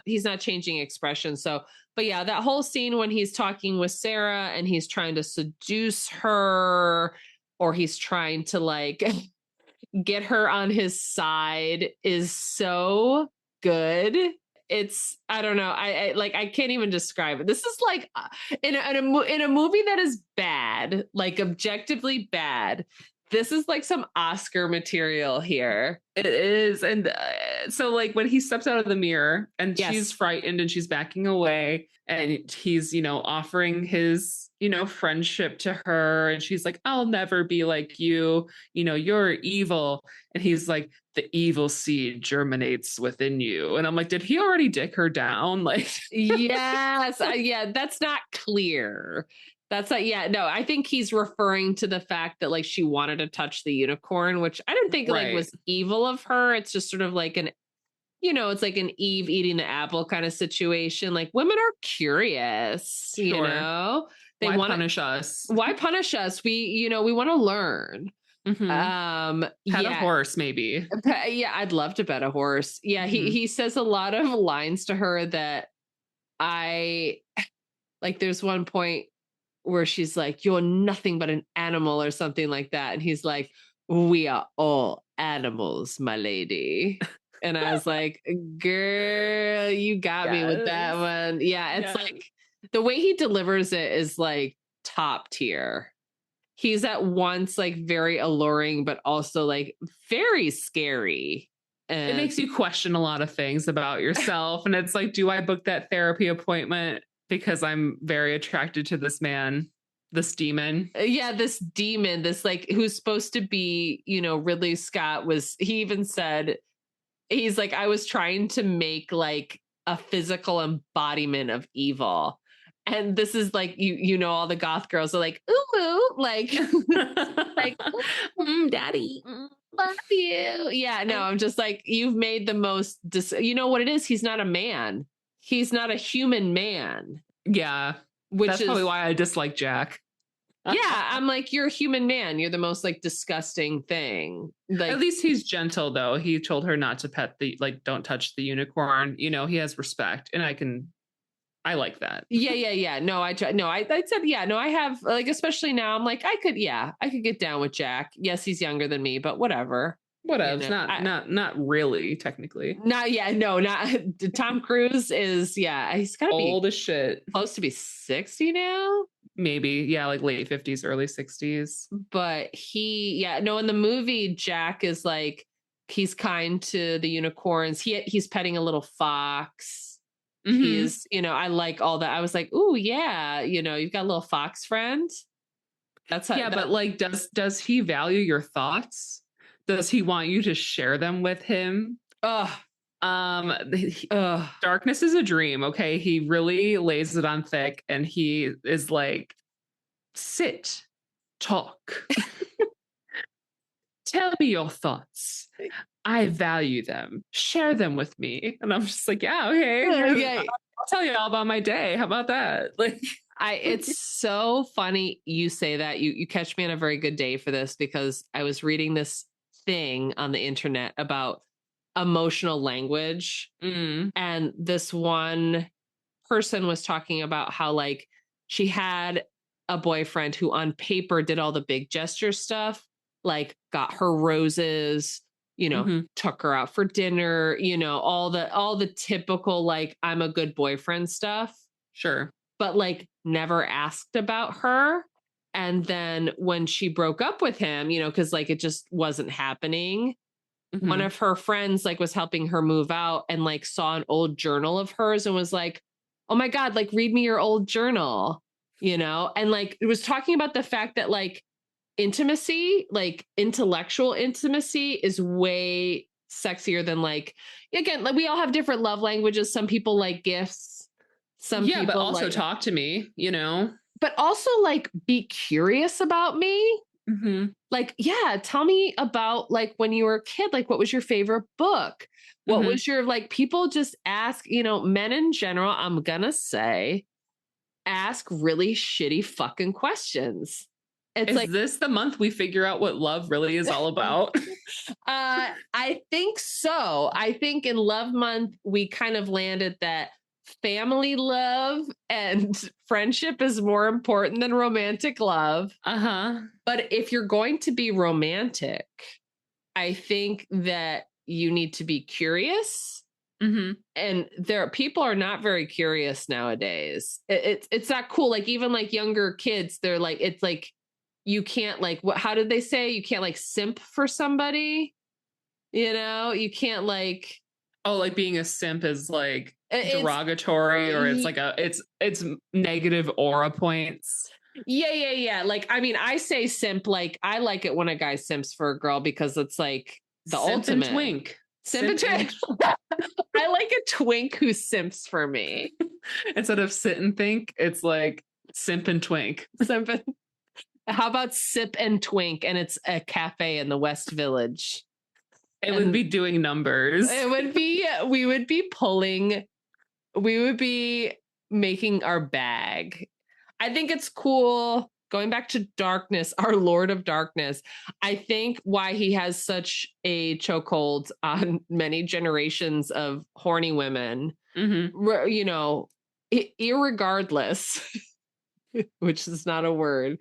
S1: He's not changing expression. So But yeah, that whole scene when he's talking with Sarah and he's trying to seduce her, or he's trying to like get her on his side, is so good. It's, I don't know, I like, I can't even describe it. This is like in a movie that is bad, like objectively bad. This is like some Oscar material here.
S2: It is. And so like when he steps out of the mirror and
S1: Yes.
S2: she's frightened and she's backing away and he's, you know, offering his, you know, friendship to her. And she's like, I'll never be like you. You know, you're evil. And he's like, the evil seed germinates within you. And I'm like, did he already dick her down? Like,
S1: Yes. Yeah, that's not clear. That's not, yeah, no, I think he's referring to the fact that like she wanted to touch the unicorn, which I didn't think like was evil of her. It's just sort of like an, you know, it's like an Eve eating the apple kind of situation. Like women are curious, you know, they want to
S2: punish us.
S1: Why punish us? We, you know, we want to learn.
S2: Pet a horse, maybe.
S1: Yeah, I'd love to pet a horse. Yeah, he says a lot of lines to her that I like. There's one point where she's like, you're nothing but an animal or something like that. And he's like, we are all animals, my lady. And I was like, girl, you got me with that one. Yeah, it's like the way he delivers it is like top tier. He's at once like very alluring, but also like very scary. And
S2: it makes you question a lot of things about yourself. And it's like, do I book that therapy appointment because I'm very attracted to this man, this demon?
S1: Yeah, this demon, this like who's supposed to be, you know, Ridley Scott he even said, he's like, I was trying to make like a physical embodiment of evil. And this is like, you know, all the goth girls are like, ooh, like, like, daddy, love you. Yeah, no, I'm just like, you've made the most, you know what it is? He's not a man. He's not a human man.
S2: Yeah. That's probably why I dislike Jack.
S1: Yeah, I'm like, you're a human man. You're the most like disgusting thing. Like,
S2: at least he's gentle though. He told her not to pet don't touch the unicorn. You know, he has respect, and I like that.
S1: Yeah. No, I said, yeah, no, I have like, especially now I'm like, I could get down with Jack. Yes, he's younger than me, but whatever.
S2: Whatever. You know, not really technically.
S1: Not Tom Cruise is, he's gotta be
S2: old as shit.
S1: Close to be 60 now.
S2: Maybe, yeah, like late 50s, early 60s.
S1: But in the movie, Jack is like, he's kind to the unicorns. He's petting a little fox. He's, you know, I like all that. I was like, ooh, yeah, you know, you've got a little fox friend. That's how.
S2: Yeah, but like, does he value your thoughts? Does he want you to share them with him? Darkness is a dream. Okay, he really lays it on thick, and he is like, sit, talk, tell me your thoughts. I value them. Share them with me. And I'm just like, yeah, okay. I'll tell you all about my day. How about that? Like,
S1: it's so funny you say that. You catch me on a very good day for this, because I was reading this thing on the internet about emotional language. And this one person was talking about how like she had a boyfriend who on paper did all the big gesture stuff, like got her roses, you know, took her out for dinner, you know, all the typical, like, I'm a good boyfriend stuff.
S2: Sure.
S1: But like never asked about her. And then when she broke up with him, you know, because like it just wasn't happening. One of her friends like was helping her move out and like saw an old journal of hers and was like, oh my God, like read me your old journal, you know? And like it was talking about the fact that like intimacy, like intellectual intimacy, is way sexier than like, again, like we all have different love languages. Some people like gifts. Some people
S2: but also
S1: like,
S2: talk to me, you know?
S1: But also like be curious about me. Like, yeah, tell me about like when you were a kid, like what was your favorite book? What was your, like, people just ask, you know, men in general, I'm gonna say, ask really shitty fucking questions. Is
S2: this the month we figure out what love really is all about?
S1: I think so. I think in Love Month, we kind of landed that family love and friendship is more important than romantic love. But if you're going to be romantic, I think that you need to be curious. And people are not very curious nowadays. It's not cool. Like even like younger kids, they're like, it's like, you can't like, how did they say? You can't like simp for somebody, you can't like.
S2: Oh, like being a simp is like derogatory, or it's like it's negative aura points.
S1: Yeah. Like, I mean, I say simp, like I like it when a guy simps for a girl because it's like the
S2: simp
S1: ultimate
S2: and twink.
S1: Simp and twink. I like a twink who simps for me.
S2: Instead of sit and think, it's like simp and twink.
S1: How about sip and twink? And it's a cafe in the West Village.
S2: It would be doing numbers.
S1: It would be, we would be making our bag. I think it's cool. Going back to darkness, our Lord of Darkness, I think why he has such a chokehold on many generations of horny women, irregardless, which is not a word,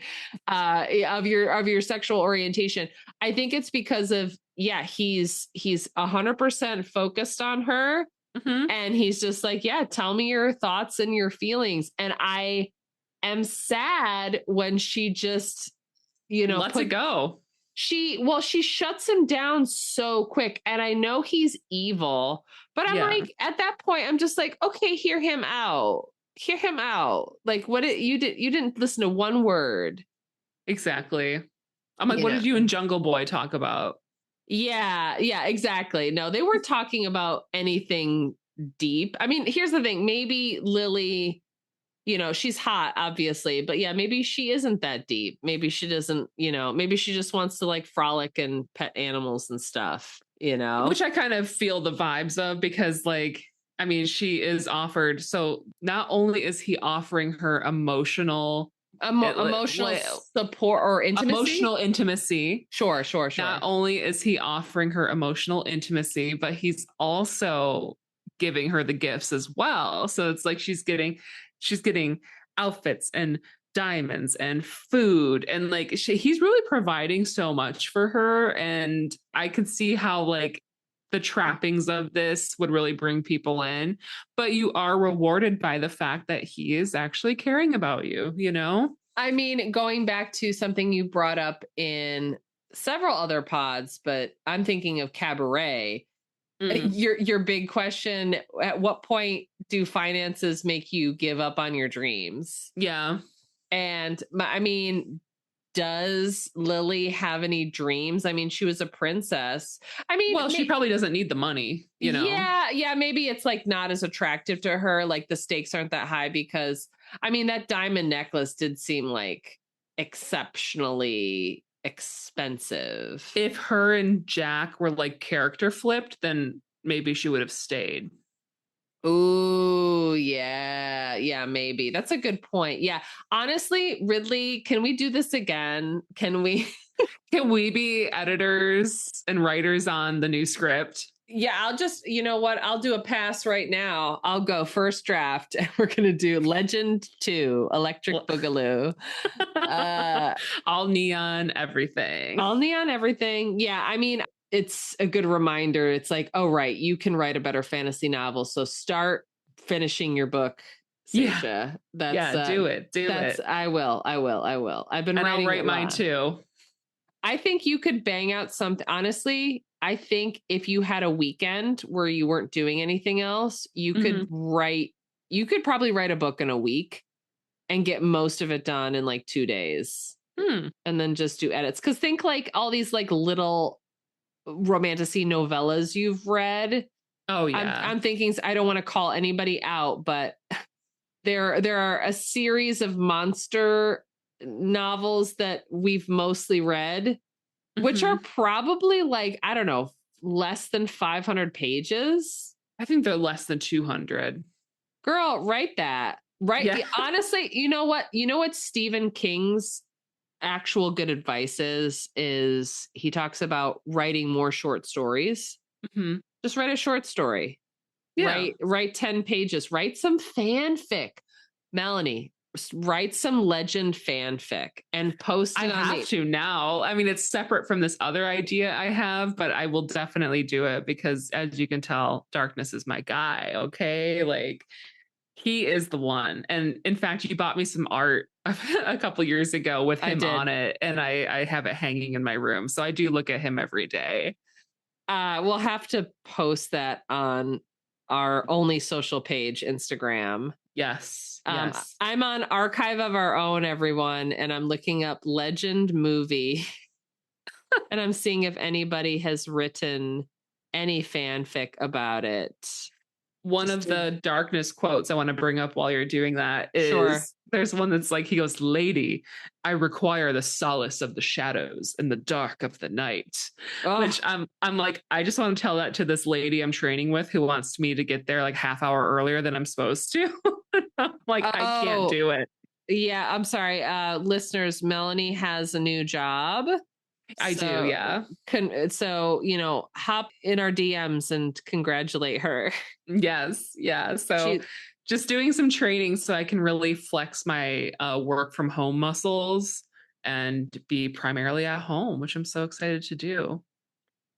S1: of your sexual orientation. I think it's because of, he's 100% focused on her. And he's just like, tell me your thoughts and your feelings. And I am sad when she just,
S2: lets it go.
S1: She shuts him down so quick. And I know he's evil, but I'm like, at that point, I'm just like, okay, hear him out. Like you didn't listen to one word.
S2: Exactly. I'm like, what did you and Jungle Boy talk about?
S1: Yeah, exactly. No, they weren't talking about anything deep. I mean, here's the thing. Maybe Lily, she's hot, obviously, but maybe she isn't that deep. Maybe she doesn't, maybe she just wants to like frolic and pet animals and stuff, Which
S2: I kind of feel the vibes of, because like, I mean, she is offered. So not only is he offering her emotional
S1: support or intimacy.
S2: Emotional intimacy.
S1: Sure.
S2: Not only is he offering her emotional intimacy, but he's also giving her the gifts as well. So it's like she's getting outfits and diamonds and food, and like he's really providing so much for her. And I could see how like the trappings of this would really bring people in, but you are rewarded by the fact that he is actually caring about you,
S1: I mean, going back to something you brought up in several other pods, but I'm thinking of Cabaret. Your big question, at what point do finances make you give up on your dreams?
S2: Yeah.
S1: And I mean, does Lily have any dreams? I mean, she was a princess. I mean,
S2: well, she probably doesn't need the money,
S1: Yeah, maybe it's like not as attractive to her. Like the stakes aren't that high because, I mean, that diamond necklace did seem like exceptionally expensive.
S2: If her and Jack were like character flipped, then maybe she would have stayed.
S1: Ooh, yeah, maybe. That's a good point. Yeah. Honestly, Ridley, can we do this again? Can we
S2: be editors and writers on the new script?
S1: Yeah, I'll just, I'll do a pass right now. I'll go first draft and we're going to do Legend 2, Electric Boogaloo.
S2: All neon everything.
S1: Yeah, I mean, it's a good reminder. It's like, oh, right, you can write a better fantasy novel. So start finishing your book, Sasha.
S2: Do it.
S1: I will. I've been writing.
S2: I'll write mine too.
S1: I think you could bang out something. Honestly, I think if you had a weekend where you weren't doing anything else, you could probably write a book in a week and get most of it done in like 2 days. And then just do edits. Because think like all these like little romantasy novellas you've read.
S2: Oh yeah.
S1: I'm thinking, I don't want to call anybody out, but there are a series of monster novels that we've mostly read, which are probably like, I don't know, less than 500 pages.
S2: I think they're less than 200.
S1: Girl, write that. Right. Yeah. Honestly, you know what Stephen King's actual good advice is he talks about writing more short stories. Just write a short story.
S2: Yeah.
S1: Write 10 pages, write some fanfic. Melanie, write some legend fanfic and post it
S2: I
S1: on
S2: have to now. I mean, it's separate from this other idea I have, but I will definitely do it because, as you can tell, Darkness is my guy. Okay. Like, he is the one. And in fact, you bought me some art a couple years ago with him on it, and I have it hanging in my room. So I do look at him every day.
S1: We'll have to post that on our only social page, Instagram.
S2: Yes.
S1: I'm on Archive of Our Own, everyone, and I'm looking up legend movie and I'm seeing if anybody has written any fanfic about it.
S2: One of the Darkness quotes I want to bring up while you're doing that is there's one that's like, he goes, "Lady, I require the solace of the shadows and the dark of the night." Which I'm like, I just want to tell that to this lady I'm training with who wants me to get there like half hour earlier than I'm supposed to. I'm like, I can't do it.
S1: Yeah, I'm sorry. Listeners, Melanie has a new job.
S2: I do, yeah.
S1: So, hop in our DMs and congratulate her.
S2: Yes, yeah. So just doing some training so I can really flex my work from home muscles and be primarily at home, which I'm so excited to do.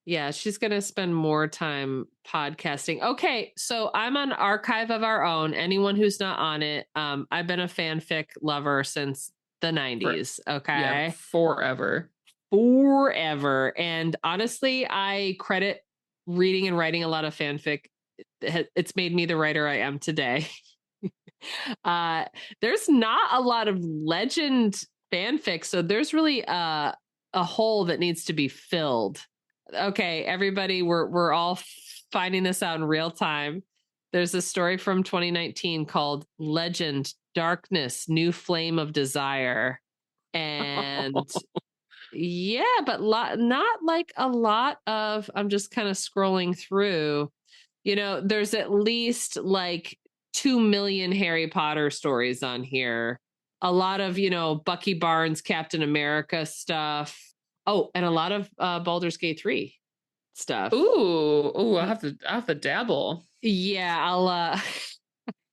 S1: Yeah, she's going to spend more time podcasting. Okay, so I'm on Archive of Our Own. Anyone who's not on it, I've been a fanfic lover since the 90s. Okay.
S2: Yeah, forever.
S1: And honestly, I credit reading and writing a lot of fanfic. It's made me the writer I am today. There's not a lot of legend fanfic, so there's really a hole that needs to be filled. Okay, everybody, we're all finding this out in real time. There's a story from 2019 called Legend Darkness New Flame of Desire. And yeah, but not like a lot of, I'm just kind of scrolling through, there's at least like 2 million Harry Potter stories on here. A lot of, Bucky Barnes, Captain America stuff. Oh, and a lot of Baldur's Gate 3 stuff.
S2: Ooh, I have to dabble.
S1: Yeah,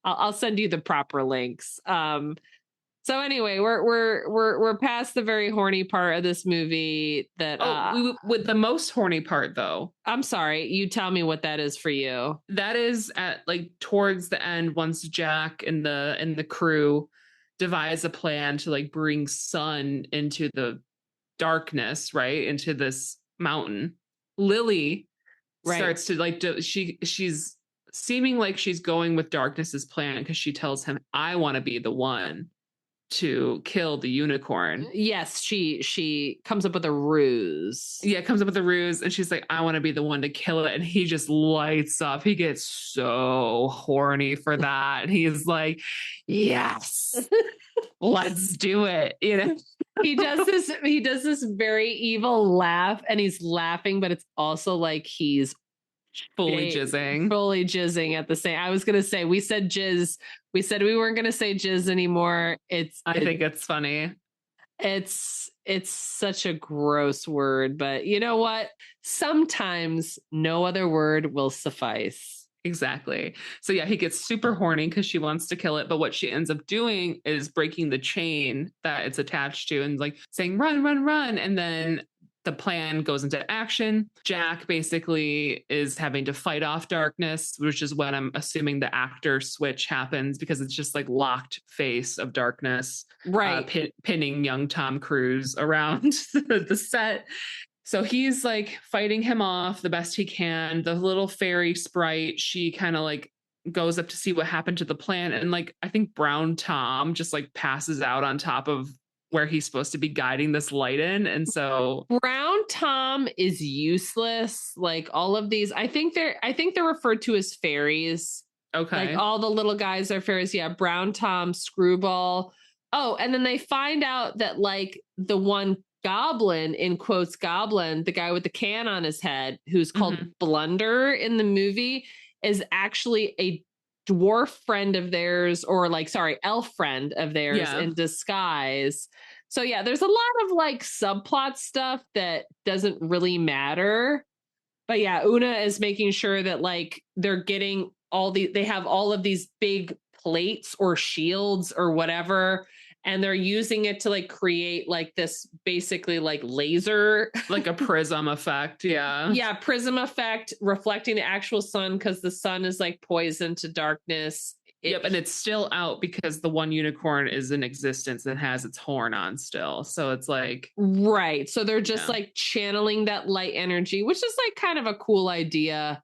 S1: I'll send you the proper links. So anyway, we're past the very horny part of this movie that
S2: with the most horny part though.
S1: I'm sorry, you tell me what that is for you.
S2: That is at like towards the end, once Jack and the crew devise a plan to like bring sun into the darkness, right? Into this mountain. Lily starts to like she's seeming like she's going with Darkness's plan because she tells him, "I want to be the one to kill the unicorn."
S1: Yes, she comes up with a ruse.
S2: Yeah, comes up with a ruse, and she's like, "I want to be the one to kill it." And he just lights up. He gets so horny for that. And he's like, "Yes, let's do it."
S1: He does this very evil laugh, and he's laughing, but it's also like he's
S2: fully jizzing
S1: at the same. I was gonna say, we said jizz. We said we weren't gonna say jizz anymore.
S2: I think it's funny.
S1: It's such a gross word, but you know what? Sometimes no other word will suffice.
S2: Exactly. So yeah, he gets super horny because she wants to kill it. But what she ends up doing is breaking the chain that it's attached to and like saying, "Run, run, run." And then the plan goes into action. Jack basically is having to fight off Darkness, which is when I'm assuming the actor switch happens because it's just like locked face of Darkness,
S1: right?
S2: Pinning young Tom Cruise around the set. So he's like fighting him off the best he can. The little fairy sprite, she kind of like goes up to see what happened to the plan. And like, I think Brown Tom just like passes out on top of where he's supposed to be guiding this light in. And so
S1: Brown Tom is useless. Like all of these, I think they're referred to as fairies.
S2: Okay.
S1: Like all the little guys are fairies. Yeah. Brown Tom, Screwball. Oh, and then they find out that like the one goblin, in quotes goblin, the guy with the can on his head, who's called Blunder in the movie, is actually a dwarf friend of theirs, or like, sorry, elf friend of theirs in disguise. So yeah, there's a lot of like subplot stuff that doesn't really matter. But yeah, Una is making sure that like they're getting they have all of these big plates or shields or whatever, and they're using it to like create like this basically like laser,
S2: like a prism effect. Yeah.
S1: Yeah, prism effect reflecting the actual sun because the sun is like poison to darkness.
S2: Yep, and it's still out because the one unicorn is in existence and has its horn on still. So it's like
S1: right. So they're just like channeling that light energy, which is like kind of a cool idea.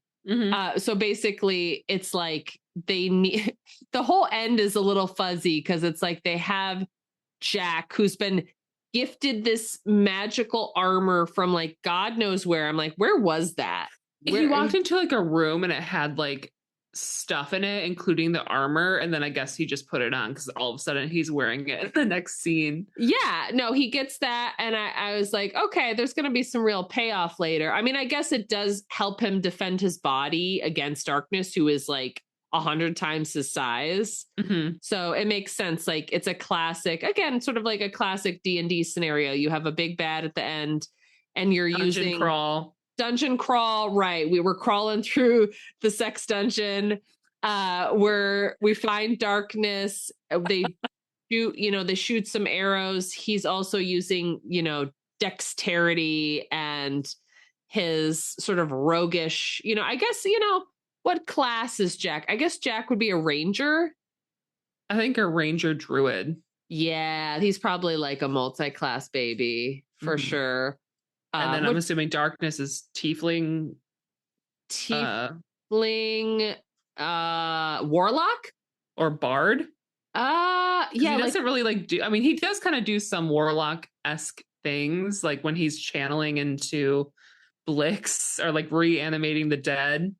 S1: So basically it's like they need the whole end is a little fuzzy because it's like they have Jack who's been gifted this magical armor from like God knows where. I'm like, where was that?
S2: He walked into like a room and it had like stuff in it, including the armor, and then I guess he just put it on because all of a sudden he's wearing it in the next scene.
S1: Yeah, no, he gets that, and I was like, okay, there's gonna be some real payoff later. I mean, I guess it does help him defend his body against darkness, who is like 100 times his size. So it makes sense. Like it's a classic, again, sort of like a classic D&D scenario. You have a big bad at the end, and you're using dungeon crawl, right? We were crawling through the sex dungeon where we find darkness. They they shoot some arrows. He's also using, dexterity and his sort of roguish, I guess, what class is Jack? I guess Jack would be a ranger.
S2: I think a ranger druid.
S1: Yeah, he's probably like a multi-class baby for sure.
S2: And then I'm assuming darkness is tiefling.
S1: Warlock?
S2: Or bard?
S1: Yeah.
S2: He doesn't really like do, I mean, he does kind of do some warlock-esque things, like when he's channeling into Blix or like reanimating the dead.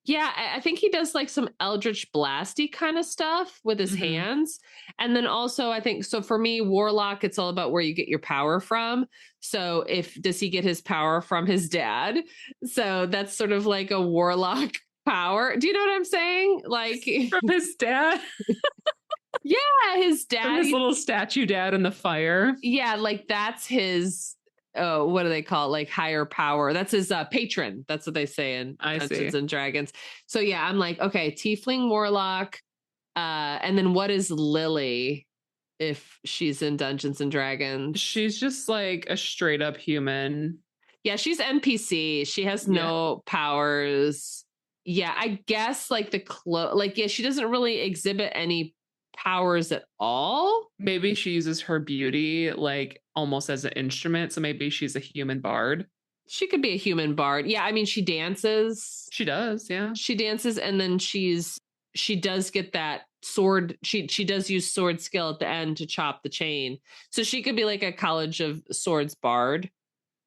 S1: Yeah, I think he does like some Eldritch Blasty kind of stuff with his hands. And then also I think, so for me, Warlock, it's all about where you get your power from. So does he get his power from his dad? So that's sort of like a Warlock power. Do you know what I'm saying? Like
S2: from his dad?
S1: Yeah, his dad.
S2: From his little statue dad in the fire.
S1: Yeah, like that's his what do they call it? Like higher power. That's his patron. That's what they say in Dungeons and Dragons. So yeah, I'm like, okay, tiefling warlock. And then what is Lily if she's in Dungeons and Dragons?
S2: She's just like a straight up human.
S1: Yeah, she's NPC. She has no powers. Yeah, I guess like she doesn't really exhibit any powers at all.
S2: Maybe she uses her beauty like almost as an instrument, so maybe she's a human bard.
S1: She could be a human bard. Yeah, I mean she dances.
S2: She does, yeah.
S1: She dances, and then she does get that sword. She does use sword skill at the end to chop the chain. So she could be like a College of Swords bard,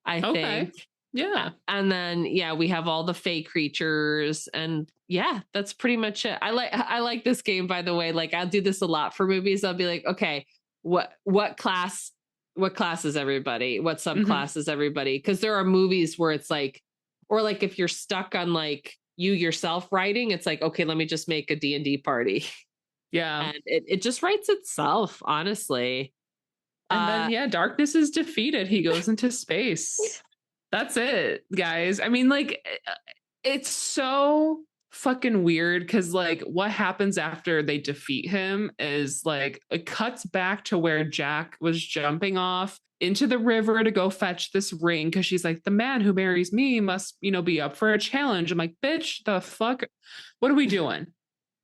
S1: I think.
S2: Yeah.
S1: And then we have all the fey creatures, and that's pretty much it. I like this game, by the way. Like I'll do this a lot for movies. I'll be like, okay, what class is everybody? What subclass is everybody? Because there are movies where it's like, or like if you're stuck on like you yourself writing, it's like, okay, let me just make a D&D party.
S2: Yeah.
S1: And it just writes itself, honestly.
S2: And then darkness is defeated. He goes into space. That's it, guys. I mean, like, it's so fucking weird because, like, what happens after they defeat him is, like, it cuts back to where Jack was jumping off into the river to go fetch this ring because she's like, the man who marries me must, be up for a challenge. I'm like, bitch, the fuck? What are we doing?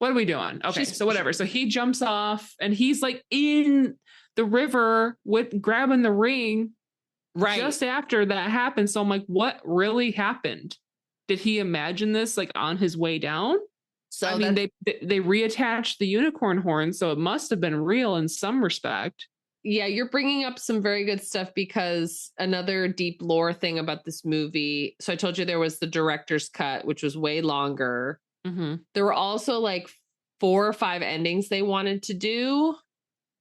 S2: Okay, so whatever. So he jumps off and he's, like, in the river grabbing the ring. Right. Just after that happened. So I'm like, what really happened? Did he imagine this like on his way down? So I mean, they reattached the unicorn horn, so it must have been real in some respect. Yeah, you're bringing up some very good stuff because another deep lore thing about this movie. So I told you there was the director's cut, which was way longer. There were also like 4 or 5 endings they wanted to do.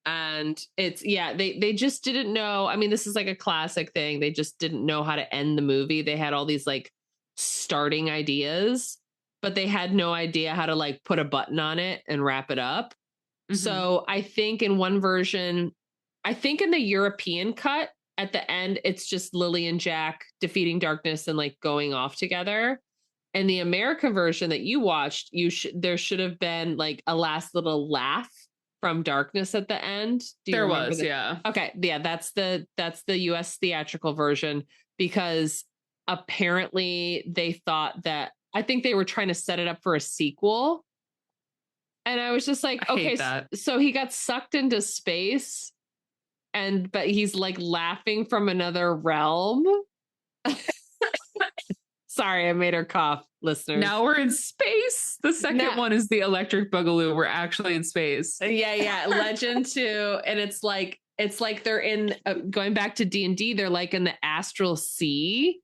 S2: And it's, they just didn't know. I mean, this is like a classic thing. They just didn't know how to end the movie. They had all these like starting ideas, but they had no idea how to like put a button on it and wrap it up. So I think in one version, in the European cut at the end, it's just Lily and Jack defeating darkness and like going off together.
S1: in the American version that you watched, there should have been like a last little laugh from darkness at the end. Do you remember that?
S2: Yeah.
S1: Okay, yeah, that's the US theatrical version, because apparently they thought that, I think they were trying to set it up for a sequel. And I was just like, okay, so he got sucked into space, but he's like laughing from another realm. Sorry, I made her cough, listeners.
S2: Now we're in space. The second one is the Electric Boogaloo. We're actually in space.
S1: Yeah. Legend 2. And it's like they're in, going back to D&D, they're like in the astral sea.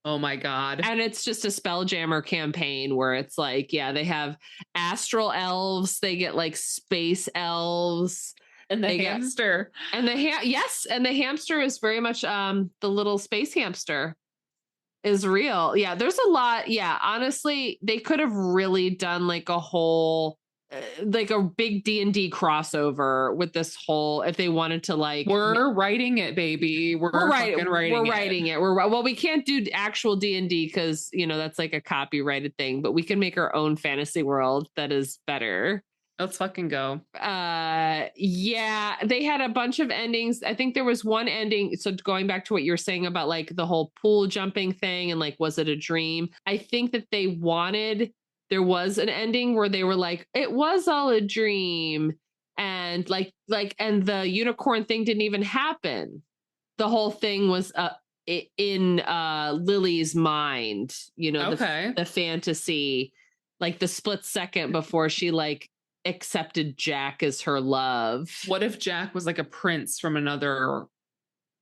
S2: Oh my God.
S1: And it's just a Spelljammer campaign where it's like, yeah, they have astral elves, they get like space elves.
S2: And the hamster.
S1: And the hamster is very much the little space hamster. Is real. Yeah, there's a lot. Yeah, honestly, they could have really done like a whole like a big D&D crossover with this whole, if they wanted to, like,
S2: we're writing it, baby. We're writing it.
S1: Well, we can't do actual D&D because, you know, that's like a copyrighted thing, but we can make our own fantasy world that is better.
S2: Let's fucking go.
S1: Yeah, they had a bunch of endings. I think there was one ending. So going back to what you were saying about like the whole pool jumping thing and like, was it a dream? I think that there was an ending where they were like, it was all a dream. And and the unicorn thing didn't even happen. The whole thing was in Lily's mind, you know, the fantasy, like the split second before she like accepted Jack as her love.
S2: What if Jack was like a prince from another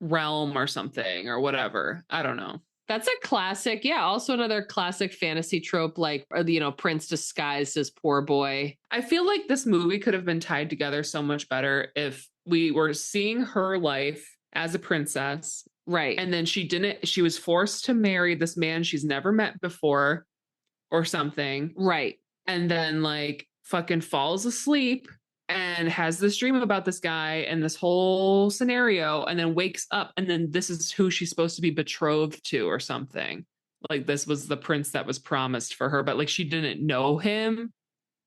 S2: realm or something or whatever? I don't know.
S1: That's a classic. Yeah. Also another classic fantasy trope, like, you know, prince disguised as poor boy.
S2: I feel like this movie could have been tied together so much better if we were seeing her life as a princess.
S1: Right.
S2: And then she was forced to marry this man she's never met before or something.
S1: Right.
S2: And then like fucking falls asleep and has this dream about this guy and this whole scenario, and then wakes up, and then this is who she's supposed to be betrothed to or something. Like this was the prince that was promised for her, but like she didn't know him.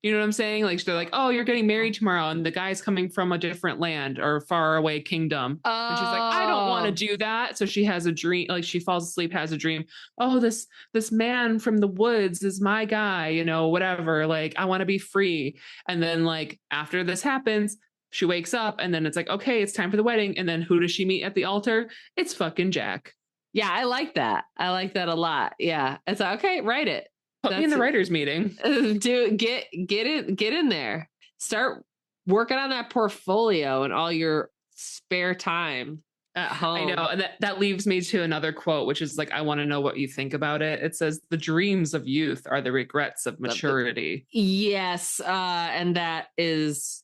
S2: You know what I'm saying? Like they're like, oh, you're getting married tomorrow, and the guy's coming from a different land or far away kingdom. Oh. And she's like, I don't want to do that. So she has a dream, like she falls asleep, has a dream. Oh, this man from the woods is my guy, you know, whatever. Like, I want to be free. And then like after this happens, she wakes up, and then it's like, okay, it's time for the wedding. And then who does she meet at the altar? It's fucking Jack.
S1: Yeah, I like that. I like that a lot. Yeah. It's like, okay, write it.
S2: Put me in the writers' meeting.
S1: Get in there. Start working on that portfolio and all your spare time at home.
S2: I know. And that leaves me to another quote, which is like, I want to know what you think about it. It says, the dreams of youth are the regrets of maturity.
S1: Yes. And that is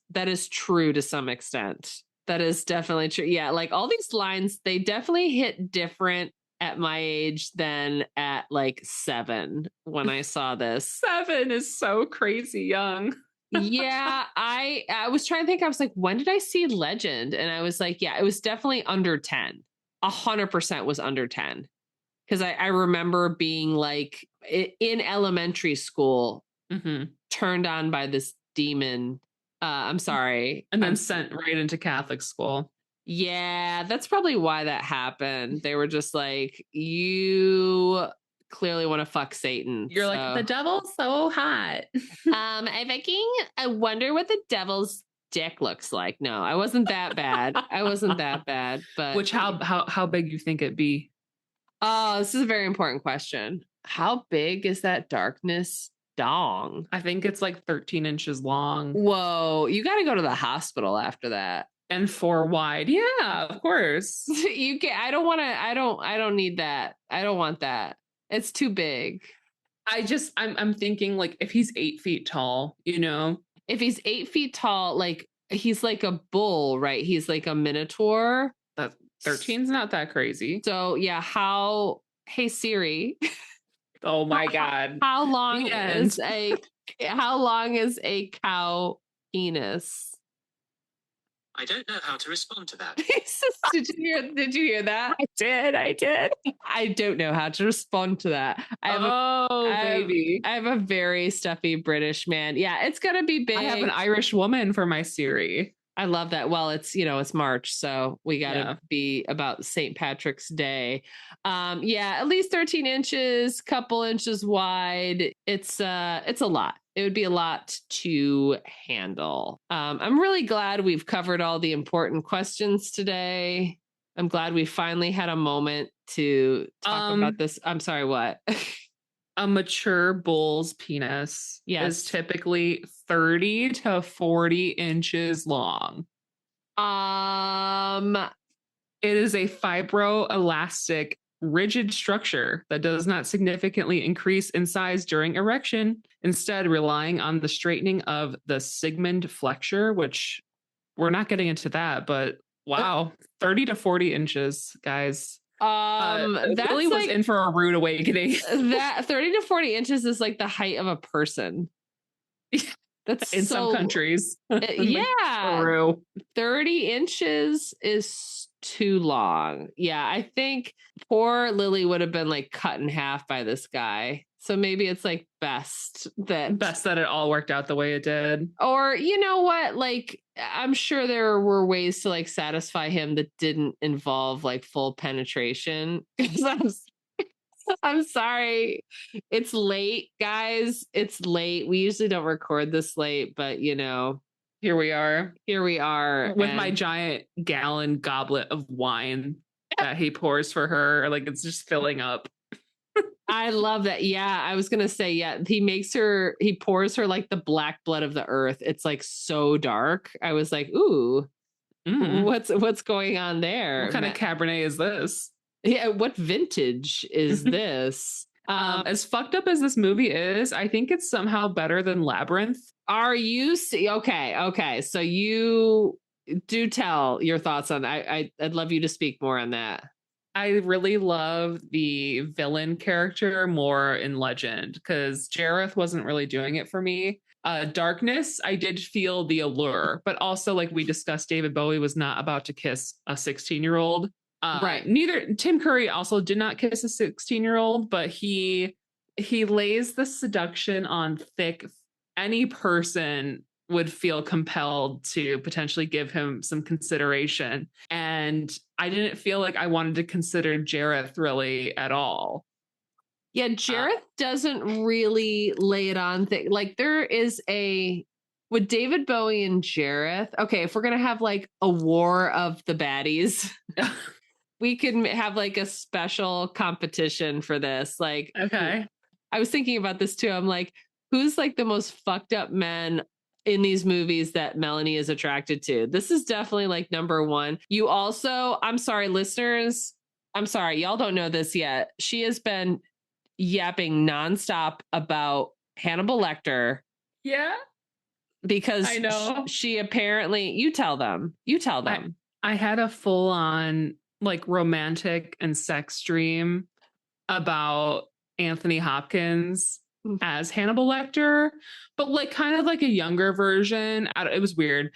S1: true to some extent. That is definitely true. Yeah. Like all these lines, they definitely hit different at my age than at like 7 when I saw this.
S2: 7 is so crazy young.
S1: Yeah, I was trying to think. I was like, when did I see Legend? And I was like, yeah, it was definitely under 10. 100% was under 10. Because I remember being like in elementary school, turned on by this demon. I'm sorry.
S2: And then sent right into Catholic school.
S1: Yeah, that's probably why that happened. They were just like, you clearly want to fuck Satan.
S2: You're like, the devil's so hot.
S1: I wonder what the devil's dick looks like. No, I wasn't that bad. But
S2: which how big you think it'd be?
S1: Oh, this is a very important question. How big is that darkness dong?
S2: I think it's like 13 inches long.
S1: Whoa, you got to go to the hospital after that.
S2: And 4 wide. Yeah, of course.
S1: You can. I don't need that. I don't want that. It's too big.
S2: I'm thinking like if he's 8 feet tall, you know,
S1: if he's 8 feet tall, like he's like a bull, right? He's like a minotaur.
S2: That 13's not that crazy.
S1: So yeah, hey Siri.
S2: Oh my God.
S1: How long is a cow penis?
S3: I don't know how to respond to that.
S1: Did you hear that?
S2: I did.
S1: I don't know how to respond to that.
S2: Baby.
S1: I have a very stuffy British man. Yeah, it's gonna be big.
S2: I have an Irish woman for my Siri.
S1: I love that. Well, it's March, so we gotta be about St. Patrick's Day. At least 13 inches, couple inches wide. It's a lot. It would be a lot to handle. I'm really glad we've covered all the important questions today. I'm glad we finally had a moment to talk about this. I'm sorry, what?
S2: A mature bull's penis is typically 30 to 40 inches long. It is a fibroelastic rigid structure that does not significantly increase in size during erection, instead relying on the straightening of the sigmoid flexure, which we're not getting into that, but wow, 30 to 40 inches, guys. That really was in for a rude awakening.
S1: That 30 to 40 inches is like the height of a person. That's
S2: in some countries.
S1: Yeah. 30 inches is too long. Yeah, I think poor Lily would have been like cut in half by this guy. So maybe it's like best that
S2: it all worked out the way it did.
S1: Or you know what? Like I'm sure there were ways to like satisfy him that didn't involve like full penetration. I'm sorry. It's late, guys. It's late. We usually don't record this late, but
S2: here we are.
S1: With
S2: my giant gallon goblet of wine that he pours for her. Like it's just filling up.
S1: I love that. Yeah, I was going to say, he pours her like the black blood of the earth. It's like so dark. I was like, ooh, what's going on there?
S2: What kind of Cabernet is this?
S1: Yeah, what vintage is this?
S2: As fucked up as this movie is, I think it's somehow better than Labyrinth.
S1: Are you okay? So you do tell your thoughts on that. I'd love you to speak more on that.
S2: I really love the villain character more in Legend because Jareth wasn't really doing it for me. Darkness, I did feel the allure, but also like we discussed, David Bowie was not about to kiss a 16-year-old.
S1: Right.
S2: Neither Tim Curry also did not kiss a 16-year-old, but he lays the seduction on thick. Any person would feel compelled to potentially give him some consideration. And I didn't feel like I wanted to consider Jareth really at all.
S1: Yeah, Jareth doesn't really lay it on. Like there is with David Bowie and Jareth. Okay, if we're going to have like a war of the baddies, we could have like a special competition for this. Like,
S2: okay.
S1: I was thinking about this too. I'm like, who's like the most fucked up men in these movies that Melanie is attracted to? This is definitely like number one. You also, I'm sorry, listeners. I'm sorry, y'all don't know this yet. She has been yapping nonstop about Hannibal Lecter.
S2: Yeah.
S1: Because
S2: I know
S1: she apparently, you tell them.
S2: I had a full on like romantic and sex dream about Anthony Hopkins as Hannibal Lecter, but like kind of like a younger version. It was weird,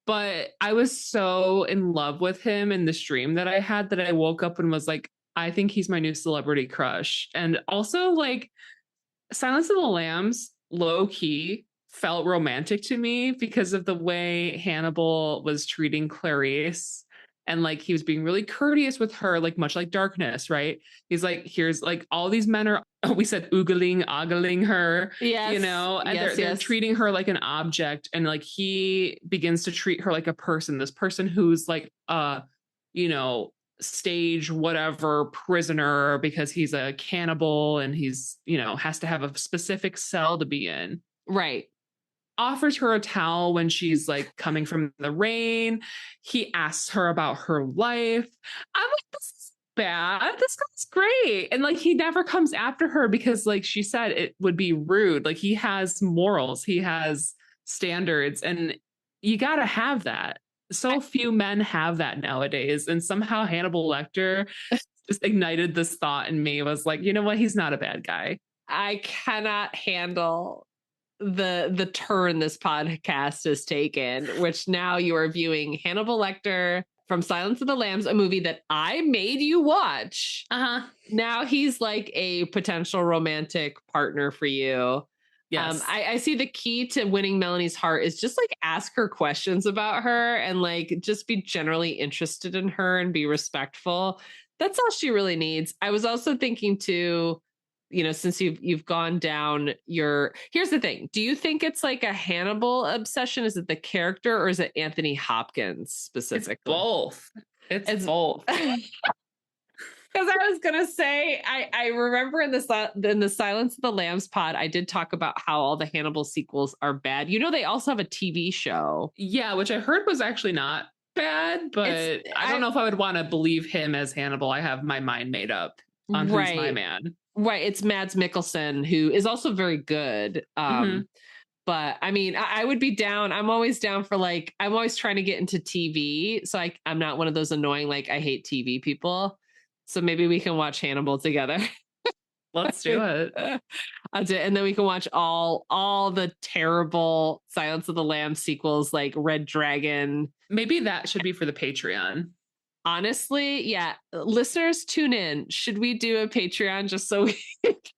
S2: but I was so in love with him in this dream that I had that I woke up and was like, I think he's my new celebrity crush. And also like Silence of the Lambs, low key, felt romantic to me because of the way Hannibal was treating Clarice. And like he was being really courteous with her, like much like Darkness, right? He's like, here's like all these men are, we said ogling her,
S1: yes,
S2: and they're treating her like an object. And like he begins to treat her like a person, this person who's like, stage whatever prisoner because he's a cannibal and he's, has to have a specific cell to be in.
S1: Right.
S2: Offers her a towel when she's like coming from the rain. He asks her about her life. I'm like, this is bad. This guy's great. And like, he never comes after her because like she said, it would be rude. Like he has morals, he has standards, and you got to have that. So few men have that nowadays. And somehow Hannibal Lecter just ignited this thought in me, was like, you know what? He's not a bad guy.
S1: I cannot handle the turn this podcast has taken, which now you are viewing Hannibal Lecter from Silence of the Lambs, a movie that I made you watch. Now he's like a potential romantic partner for you. Yes. I see the key to winning Melanie's heart is just like ask her questions about her and like just be generally interested in her and be respectful. That's all she really needs. I was also thinking too, you know, since you've gone down here's the thing. Do you think it's like a Hannibal obsession? Is it the character or is it Anthony Hopkins specifically?
S2: It's both. It's both.
S1: Because I was gonna say, I remember in the Silence of the Lambs pod, I did talk about how all the Hannibal sequels are bad. You know, they also have a TV show.
S2: Yeah, which I heard was actually not bad, but I don't know if I would want to believe him as Hannibal. I have my mind made up on who's my man.
S1: Right, it's Mads Mikkelsen, who is also very good. But I mean, I would be down. I'm always down for like, I'm always trying to get into TV. So I'm not one of those annoying, like, I hate TV people. So maybe we can watch Hannibal together.
S2: Let's do it.
S1: I'll do it. And then we can watch all the terrible Silence of the Lambs sequels, like Red Dragon.
S2: Maybe that should be for the Patreon.
S1: Honestly, yeah. Listeners, tune in. Should we do a Patreon just so we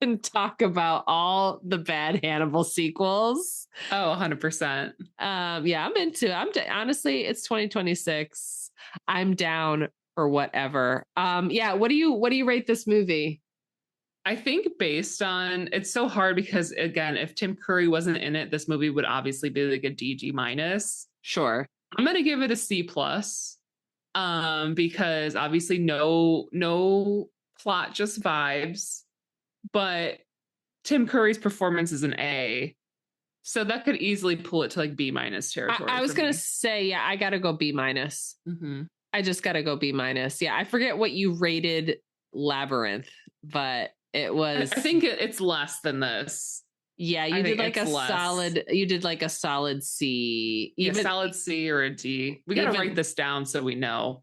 S1: can talk about all the bad Hannibal sequels?
S2: Oh, 100%.
S1: Yeah, I'm into it. Honestly, it's 2026. I'm down for whatever. Yeah, what do you rate this movie?
S2: I think based on, it's so hard because again, if Tim Curry wasn't in it, this movie would obviously be like a DG minus.
S1: Sure.
S2: I'm going to give it a C plus. Because obviously no plot, just vibes, but Tim Curry's performance is an A, so that could easily pull it to like B minus territory.
S1: I was gonna say, yeah, I gotta go B minus. I just gotta go B minus. Yeah, I forget what you rated Labyrinth, but it was,
S2: I think it's less than this.
S1: Yeah, you did like a solid C.
S2: Even solid C or a D. We got to write this down so we know.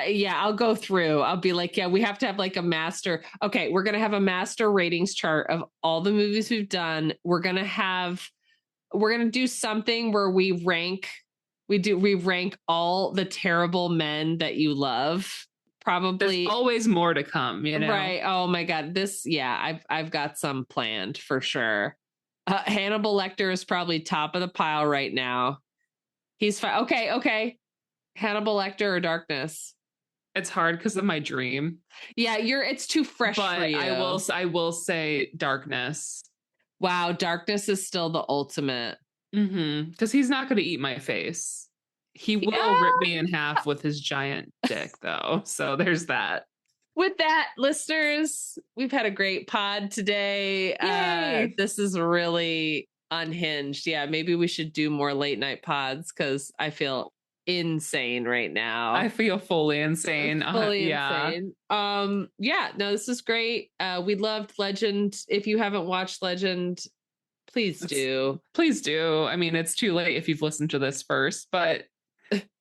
S1: Yeah, I'll go through. I'll be like, yeah, we have to have like a master. Okay, we're going to have a master ratings chart of all the movies we've done. We're going to do something where we rank all the terrible men that you love. Probably
S2: there's always more to come, you know?
S1: Right. Oh my God. I've got some planned for sure. Hannibal Lecter is probably top of the pile right now. He's fine. Okay. Hannibal Lecter or Darkness?
S2: It's hard because of my dream.
S1: Yeah, it's too fresh for you.
S2: I will say Darkness.
S1: Wow, Darkness is still the ultimate.
S2: Because he's not going to eat my face. He will rip me in half with his giant dick, though. So there's that.
S1: With that, listeners, we've had a great pod today. This is really unhinged. Yeah, maybe we should do more late night pods because I feel insane right now.
S2: I feel fully insane.
S1: Insane. No, this is great. We loved Legend. If you haven't watched Legend, please do.
S2: Please do. I mean, it's too late if you've listened to this first, but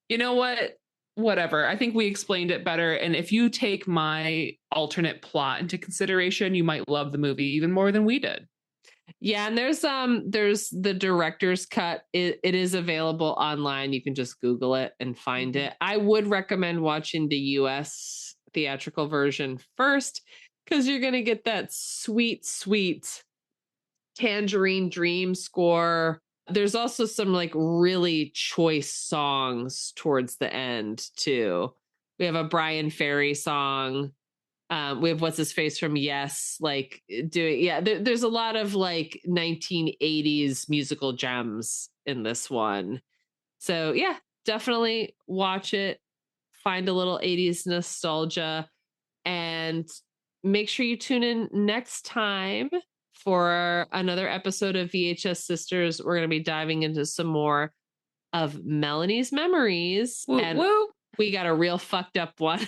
S2: you know what? Whatever. I think we explained it better. And if you take my alternate plot into consideration, you might love the movie even more than we did.
S1: Yeah. And there's the director's cut. It is available online. You can just Google it and find it. I would recommend watching the US theatrical version first, because you're going to get that sweet, sweet Tangerine Dream score. There's also some like really choice songs towards the end too. We have a Brian Ferry song. We have What's His Face from Yes, like doing, there's a lot of like 1980s musical gems in this one. So yeah, definitely watch it. Find a little 80s nostalgia and make sure you tune in next time for another episode of VHS Sisters. We're going to be diving into some more of Melanie's memories. We got a real fucked up one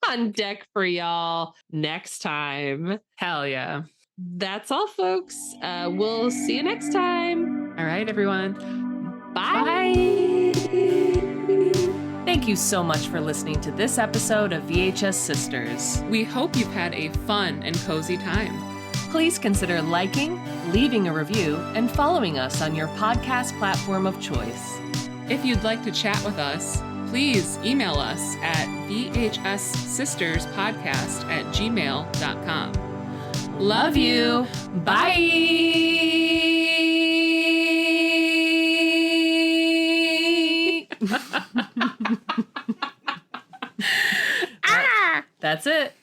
S1: on deck for y'all next time.
S2: Hell yeah.
S1: That's all, folks. We'll see you next time.
S2: All right, everyone.
S1: Bye.
S4: Thank you so much for listening to this episode of VHS Sisters.
S2: We hope you've had a fun and cozy time.
S4: Please consider liking, leaving a review, and following us on your podcast platform of choice.
S2: If you'd like to chat with us, please email us at VHSsisterspodcast@gmail.com.
S4: Love you. Bye. That's it.